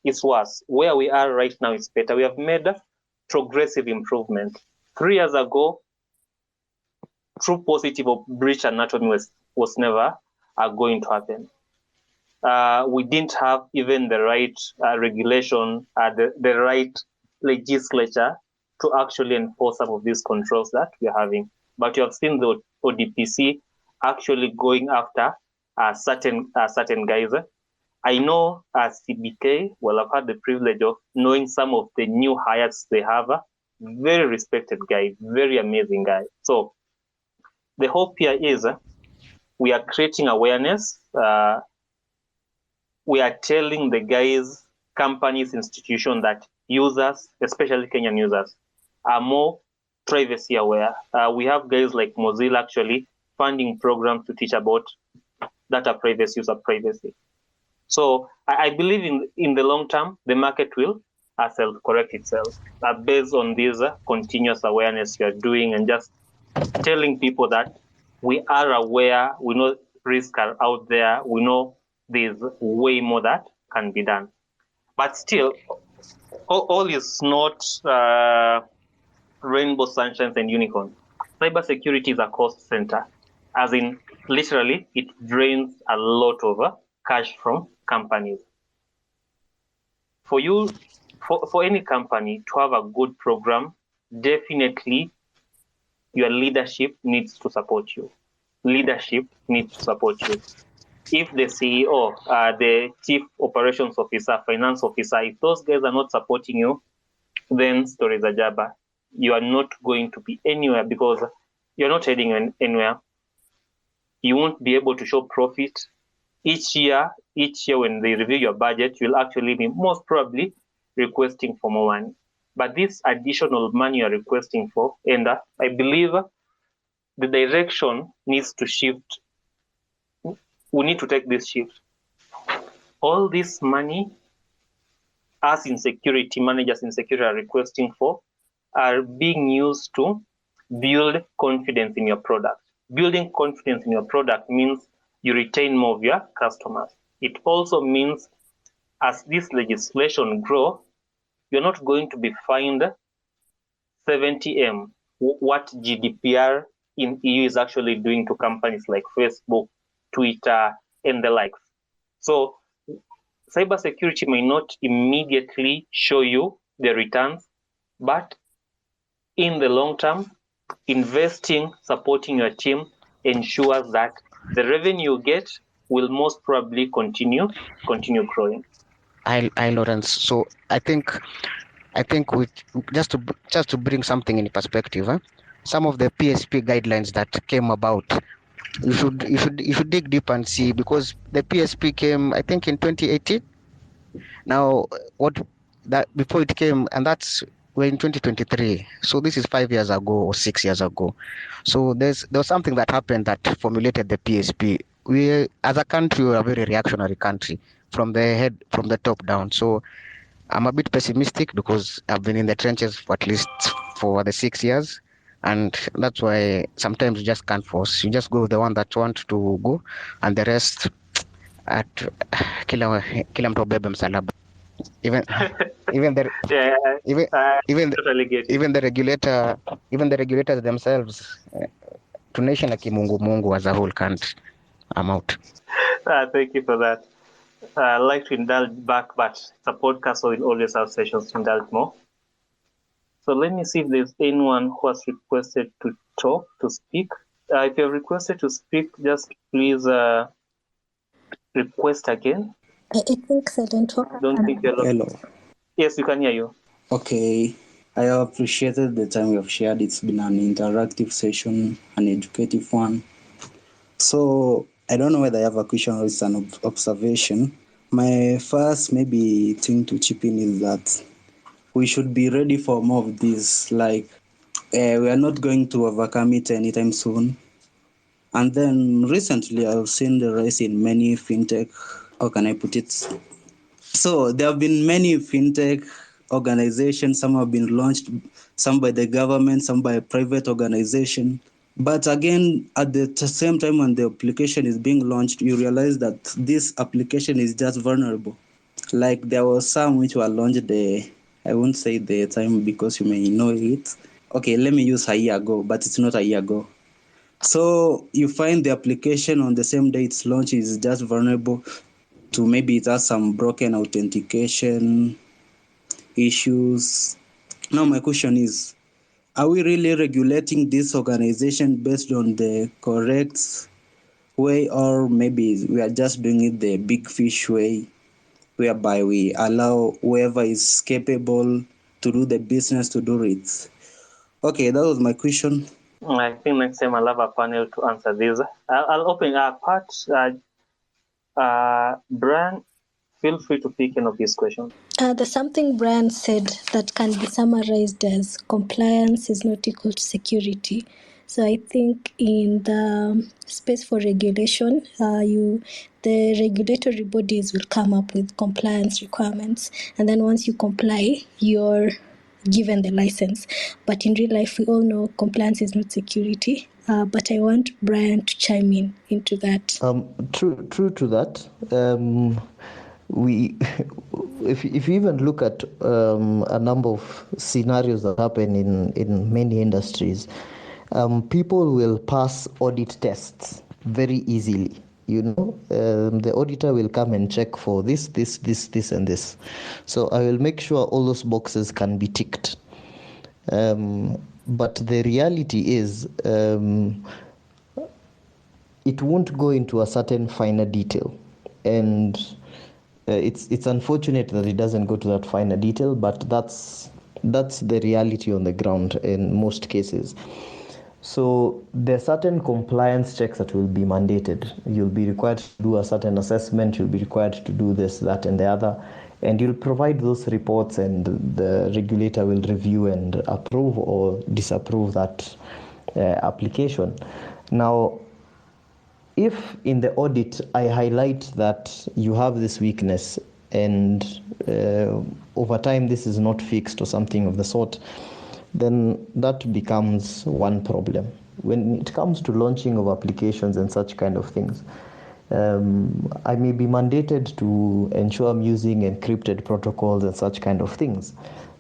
is worse. Where we are right now is better. We have made progressive improvement. 3 years ago, true positive of breach anatomy was never going to happen. We didn't have even the right regulation, the right legislature to actually enforce some of these controls that we're having. But you have seen the ODPC actually going after certain guys. I know CBK, well, I've had the privilege of knowing some of the new hires they have. Very respected guy, very amazing guy. So the hope here is we are creating awareness. We are telling the guys, companies, institutions that users, especially Kenyan users, are more privacy aware. We have guys like Mozilla actually funding programs to teach about data privacy, user privacy. So I believe in the long term, the market will self-correct itself based on this continuous awareness you're doing and just telling people that we are aware, we know risks are out there, we know there's way more that can be done. But still, all is not rainbow sunshines and unicorns. Cybersecurity is a cost center, as in literally it drains a lot of cash from companies. For any company to have a good program, definitely your leadership needs to support you. Leadership needs to support you. If the CEO, the chief operations officer, finance officer, if those guys are not supporting you, then stories are jabba. You are not going to be anywhere because you're not heading anywhere. You won't be able to show profit. Each year when they review your budget, you'll actually be most probably requesting for more money. But this additional money you're requesting for, and I believe the direction needs to shift. We need to take this shift. All this money us in security, managers in security are requesting for are being used to build confidence in your product. Building confidence in your product means you retain more of your customers. It also means as this legislation grows, you're not going to be fined 70M, what GDPR in EU is actually doing to companies like Facebook, Twitter, and the likes. So cybersecurity may not immediately show you the returns, but in the long term, investing, supporting your team ensures that the revenue you get will most probably continue growing. I Lawrence. So I think with just to bring something in perspective, some of the PSP guidelines that came about, you should dig deep and see, because the PSP came I think in 2018. Now what that before it came, and that's we're in 2023. So this is 5 years ago or 6 years ago. So there was something that happened that formulated the PSP. We as a country were a very reactionary country from the top down. So I'm a bit pessimistic because I've been in the trenches for at least for the 6 years, and that's why sometimes you just can't force. You just go with the one that want to go, and the rest at kila mtu abebe msalaba. Even the Yeah, even totally get it. even the regulators themselves, tunaishi na kimungu as a whole country. I'm out. Thank you for that. I like to indulge back, but it's a podcast, so we'll always have sessions to indulge more. So let me see if there's anyone who has requested to talk, to speak. If you have requested to speak, just please request again. I think Silent Walker. Don't think you're Hello. Yes, we can hear you. Okay. I appreciated the time you have shared. It's been an interactive session, an educative one. So I don't know whether I have a question or it's an observation. My first maybe thing to chip in is that we should be ready for more of this. Like we are not going to overcome it anytime soon. And then recently I've seen the rise in many fintech. How can I put it? So there have been many fintech organizations. Some have been launched, some by the government, some by a private organization. But again, at the same time when the application is being launched, you realize that this application is just vulnerable. Like there was some which were launched I won't say the time because you may know it. Okay, let me use a year ago, but it's not a year ago. So you find the application on the same day it's launched is just vulnerable to maybe it has some broken authentication issues. Now my question is, are we really regulating this organization based on the correct way, or maybe we are just doing it the big fish way, whereby we allow whoever is capable to do the business to do it? Okay, that was my question. I think next time I'll have a panel to answer this. I'll open a part. Brian, feel free to pick any of these questions. There's something Brian said that can be summarized as compliance is not equal to security. So I think in the space for regulation, the regulatory bodies will come up with compliance requirements, and then once you comply, you're given the license. But in real life, we all know compliance is not security. But I want Brian to chime in into that. True to that. We, if you even look at a number of scenarios that happen in many industries, people will pass audit tests very easily. The auditor will come and check for this, and this. So I will make sure all those boxes can be ticked. But the reality is, it won't go into a certain finer detail, and it's unfortunate that it doesn't go to that finer detail, but that's the reality on the ground in most cases. So there are certain compliance checks that will be mandated. You'll be required to do a certain assessment, you'll be required to do this, that, and the other, and you'll provide those reports, and the regulator will review and approve or disapprove that application. Now, if in the audit I highlight that you have this weakness and over time this is not fixed or something of the sort, then that becomes one problem. When it comes to launching of applications and such kind of things, I may be mandated to ensure I'm using encrypted protocols and such kind of things.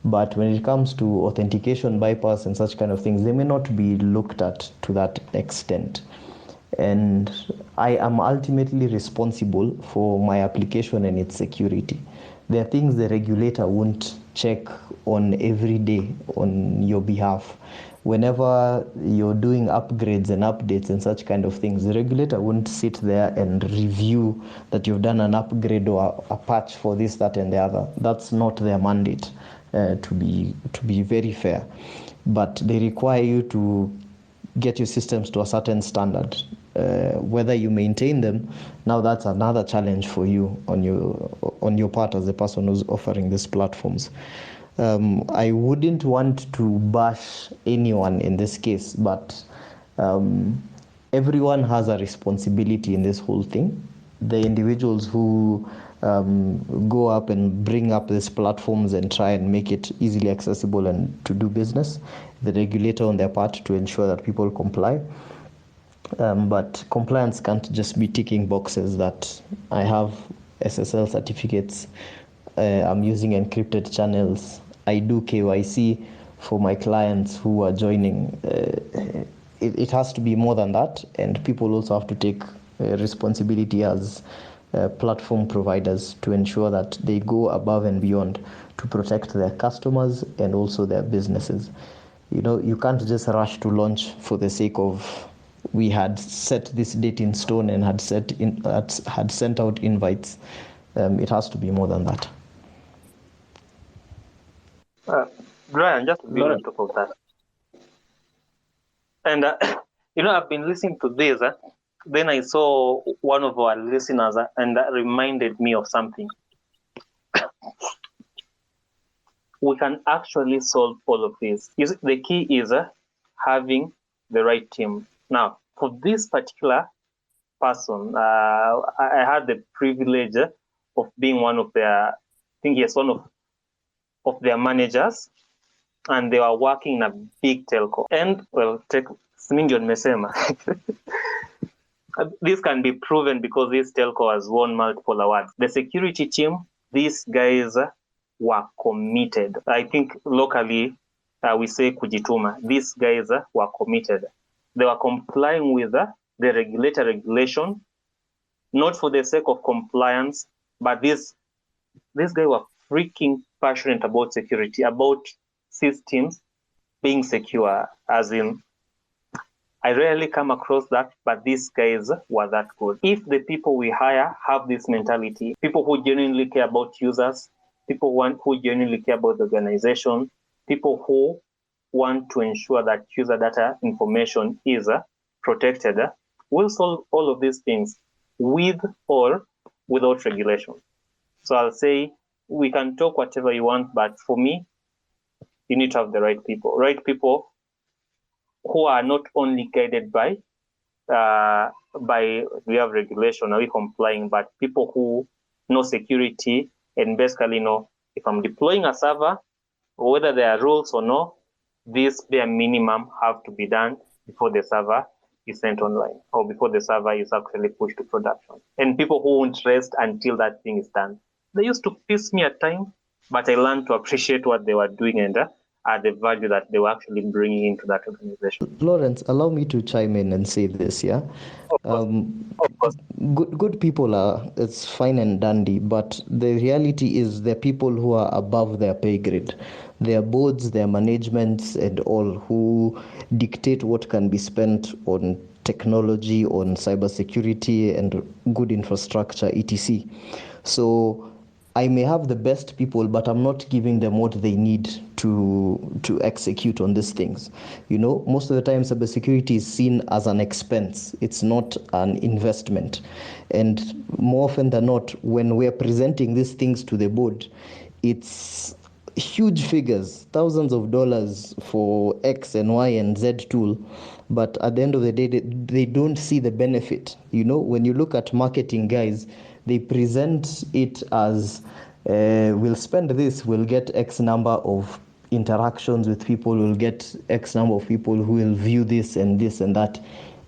But when it comes to authentication bypass and such kind of things, they may not be looked at to that extent. And I am ultimately responsible for my application and its security. There are things the regulator won't check on every day on your behalf. Whenever you're doing upgrades and updates and such kind of things, the regulator won't sit there and review that you've done an upgrade or a patch for this, that, and the other. That's not their mandate, to be very fair. But they require you to get your systems to a certain standard. Whether you maintain them, now that's another challenge for you on your part as the person who's offering these platforms. I wouldn't want to bash anyone in this case, but everyone has a responsibility in this whole thing. The individuals who go up and bring up these platforms and try and make it easily accessible and to do business, the regulator on their part to ensure that people comply. But compliance can't just be ticking boxes that I have SSL certificates, I'm using encrypted channels, I do KYC for my clients who are joining. It has to be more than that, and people also have to take responsibility as platform providers to ensure that they go above and beyond to protect their customers and also their businesses. You can't just rush to launch for the sake of we had set this date in stone and had sent out invites. It has to be more than that. Brian, just to build on top of that. And, I've been listening to this. Then I saw one of our listeners and that reminded me of something. We can actually solve all of this. The key is having the right team. Now, for this particular person, I had the privilege of being one of their, one of their managers, and they were working in a big telco. And take Smingion Mesema. This can be proven because this telco has won multiple awards. The security team, these guys were committed. I think locally we say kujituma. These guys were committed. They were complying with the regulation, not for the sake of compliance, but these guys were freaking passionate about security, about systems being secure, as in, I rarely come across that, but these guys were that good. If the people we hire have this mentality, people who genuinely care about users, people who genuinely care about the organization, people who want to ensure that user data information is protected, will solve all of these things with or without regulation. So I'll say we can talk whatever you want, but for me, you need to have the right people who are not only guided by we have regulation, are we complying, but people who know security and basically know if I'm deploying a server, or whether there are rules or no, this bare minimum have to be done before the server is sent online or before the server is actually pushed to production. And people who won't rest until that thing is done. They used to piss me at times, but I learned to appreciate what they were doing and the value that they were actually bringing into that organization. Lawrence, allow me to chime in and say this, yeah? Of course. Good people it's fine and dandy, but the reality is the people who are above their pay grade, their boards, their managements and all, who dictate what can be spent on technology, on cybersecurity and good infrastructure, etc. So I may have the best people, but I'm not giving them what they need to execute on these things. Most of the time cybersecurity is seen as an expense. It's not an investment. And more often than not, when we're presenting these things to the board, it's huge figures, thousands of dollars for X and Y and Z tool. But at the end of the day, they don't see the benefit. When you look at marketing guys, they present it as we'll spend this, we'll get X number of interactions with people, we'll get X number of people who will view this and that.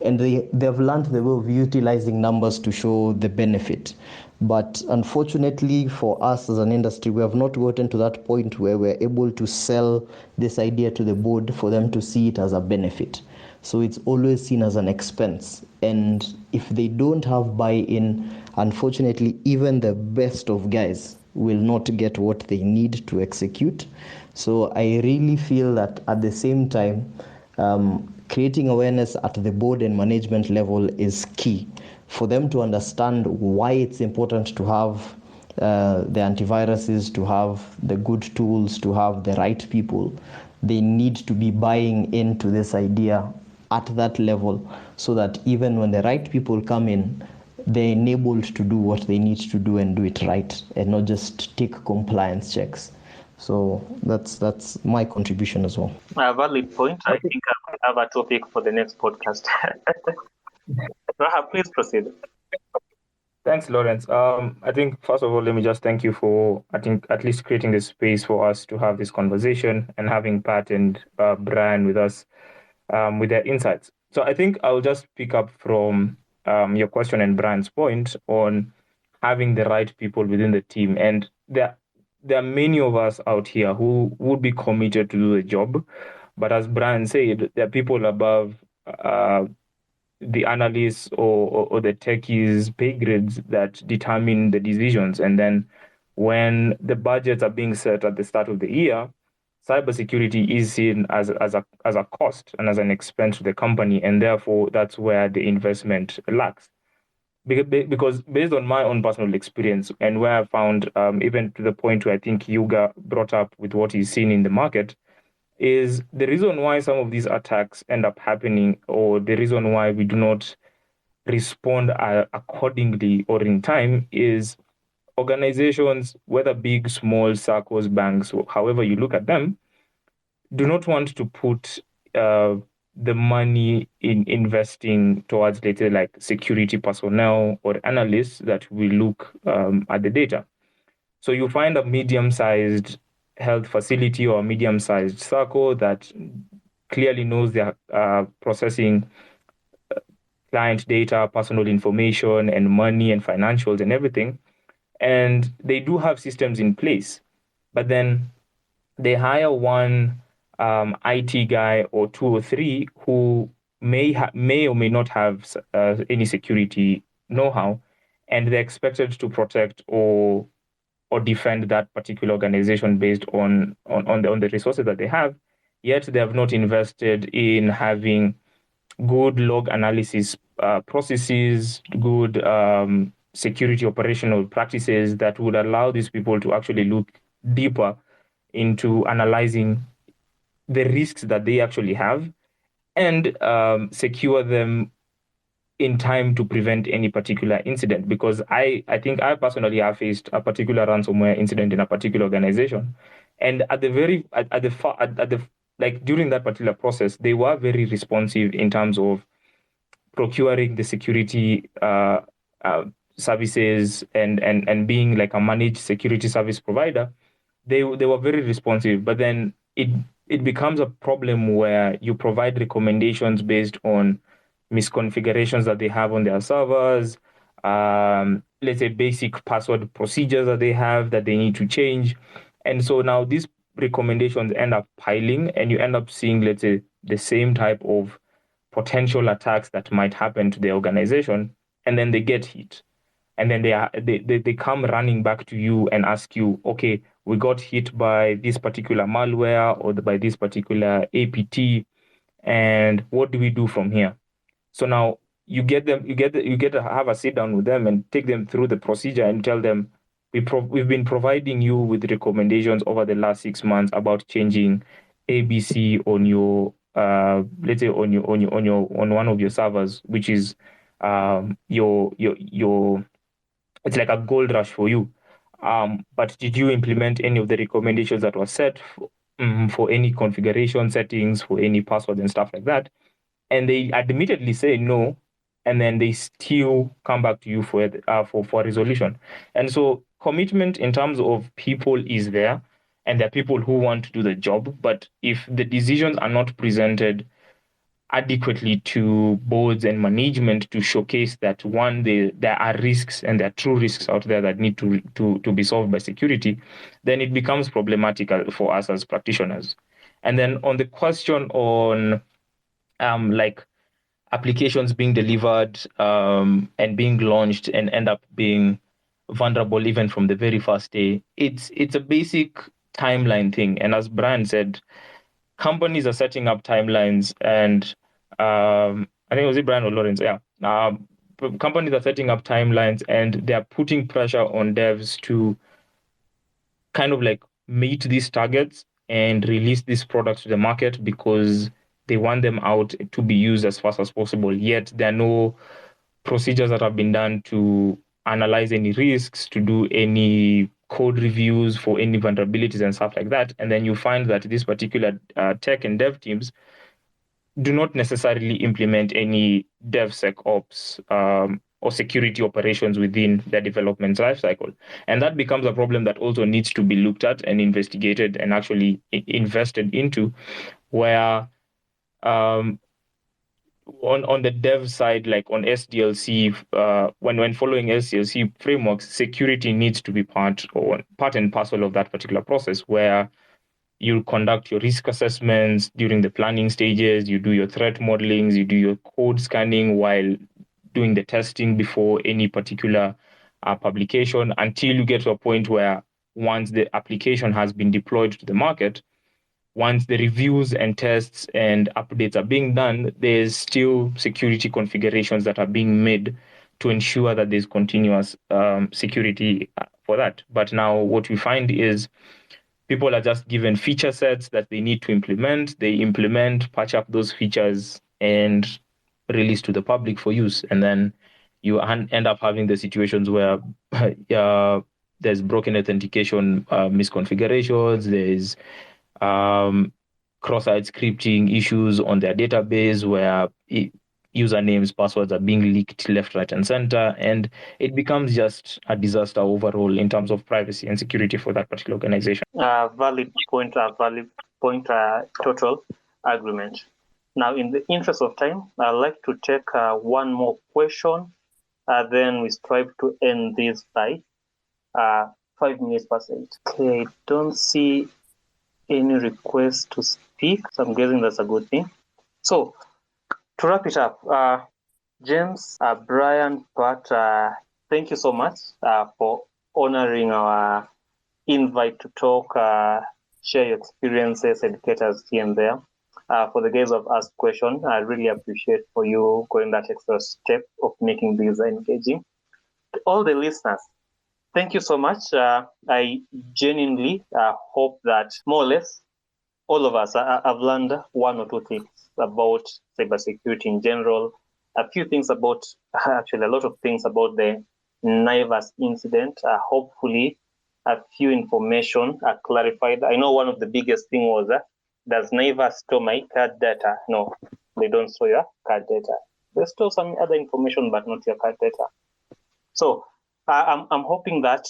And they've learned the way of utilizing numbers to show the benefit. But unfortunately for us as an industry, we have not gotten to that point where we're able to sell this idea to the board for them to see it as a benefit. So it's always seen as an expense. And if they don't have buy-in, unfortunately, even the best of guys will not get what they need to execute. So I really feel that at the same time, creating awareness at the board and management level is key for them to understand why it's important to have the antiviruses, to have the good tools, to have the right people. They need to be buying into this idea at that level so that even when the right people come in, they're enabled to do what they need to do and do it right and not just take compliance checks. So that's my contribution as well. A valid point. I think I have a topic for the next podcast. Rahab, please proceed. Thanks, Lawrence. I think first of all, let me just thank you for, I think, at least creating this space for us to have this conversation and having Pat and Brian with us with their insights. So I think I'll just pick up from your question and Brian's point on having the right people within the team. And there are many of us out here who would be committed to do the job. But as Brian said, there are people above the analysts or the techies pay grades that determine the decisions. And then when the budgets are being set at the start of the year, cybersecurity is seen as a cost and as an expense to the company. And therefore, that's where the investment lacks. because based on my own personal experience and where I found, even to the point where I think Yuga brought up with what he's seen in the market, is the reason why some of these attacks end up happening, or the reason why we do not respond accordingly or in time, is organizations, whether big, small, circles, banks, however you look at them, do not want to put the money in investing towards, let's say, like security personnel or analysts that will look at the data. So you find a medium-sized health facility or a medium-sized circle that clearly knows they're processing client data, personal information, and money and financials and everything. And they do have systems in place. But then they hire one IT guy or two or three who may or may not have any security know-how, and they're expected to protect or defend that particular organization based on the resources that they have. Yet they have not invested in having good log analysis processes, good security operational practices that would allow these people to actually look deeper into analyzing the risks that they actually have and secure them in time to prevent any particular incident. Because I think I personally have faced a particular ransomware incident in a particular organization, and at the like during that particular process, they were very responsive in terms of procuring the security uh, services and being like a managed security service provider. They were very responsive, but then it becomes a problem where you provide recommendations based on misconfigurations that they have on their servers, let's say basic password procedures that they have that they need to change. And so now these recommendations end up piling, and you end up seeing, let's say, the same type of potential attacks that might happen to the organization, and then they get hit. And then they come running back to you and ask you, okay, we got hit by this particular malware or by this particular APT, and what do we do from here? So now you get to have a sit down with them and take them through the procedure and tell them, we've been providing you with recommendations over the last 6 months about changing ABC on your let's say on one of your servers, which is your it's like a gold rush for you. But did you implement any of the recommendations that were set for any configuration settings, for any passwords and stuff like that? And they admittedly say no, and then they still come back to you for resolution. And so commitment in terms of people is there, and there are people who want to do the job. But if the decisions are not presented adequately to boards and management to showcase that, one, there are risks and there are true risks out there that need to be solved by security, then it becomes problematic for us as practitioners. And then on the question on like applications being delivered and being launched and end up being vulnerable even from the very first day, it's a basic timeline thing. And as Brian said, companies are setting up timelines, and I think it was Brian or Lawrence, yeah. Companies are setting up timelines, and they're putting pressure on devs to kind of like meet these targets and release these products to the market because they want them out to be used as fast as possible. Yet there are no procedures that have been done to analyze any risks, to do any code reviews for any vulnerabilities and stuff like that. And then you find that these particular tech and dev teams do not necessarily implement any DevSecOps or security operations within their development lifecycle. And that becomes a problem that also needs to be looked at and investigated and actually invested into, where on the dev side, like on SDLC, when following SDLC frameworks, security needs to be part and parcel of that particular process, where you conduct your risk assessments during the planning stages, you do your threat modelings, you do your code scanning while doing the testing before any particular publication, until you get to a point where once the application has been deployed to the market, once the reviews and tests and updates are being done, there's still security configurations that are being made to ensure that there's continuous security for that. But now what we find is people are just given feature sets that they need to implement. They implement, patch up those features, and release to the public for use. And then you end up having the situations where there's broken authentication misconfigurations, there's cross-site scripting issues on their database where usernames, passwords are being leaked left, right, and center, and it becomes just a disaster overall in terms of privacy and security for that particular organization. Valid point, total agreement. Now, in the interest of time, I'd like to take one more question. Then we strive to end this by 5 minutes past 8. Okay, I don't see any requests to speak, so I'm guessing that's a good thing. So, to wrap it up, James, Brian, Pat, thank you so much for honoring our invite to talk, share your experiences, educate us here and there. For the guys who have asked questions, I really appreciate for you going that extra step of making these engaging. To all the listeners, thank you so much. I genuinely hope that more or less all of us have learned one or two things about cybersecurity in general, a few things about, actually a lot of things about the Naivas incident. Hopefully a few information are clarified. I know one of the biggest thing was does Naivas store my card data? No, they don't store your card data. They store some other information, but not your card data. So I'm hoping that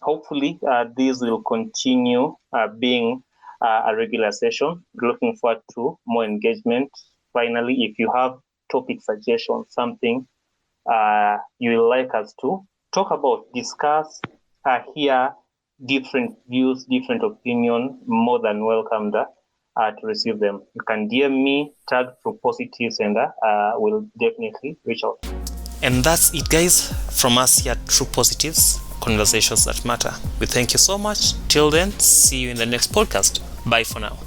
hopefully these will continue being a regular session. Looking forward to more engagement. Finally, if you have topic suggestions, something you would like us to talk about, discuss, hear different views, different opinion, more than welcome to receive them. You can DM me, tag True Positives, and we'll definitely reach out. And that's it, guys, from us here at True Positives, Conversations That Matter. We thank you so much. Till then, see you in the next podcast. Bye for now.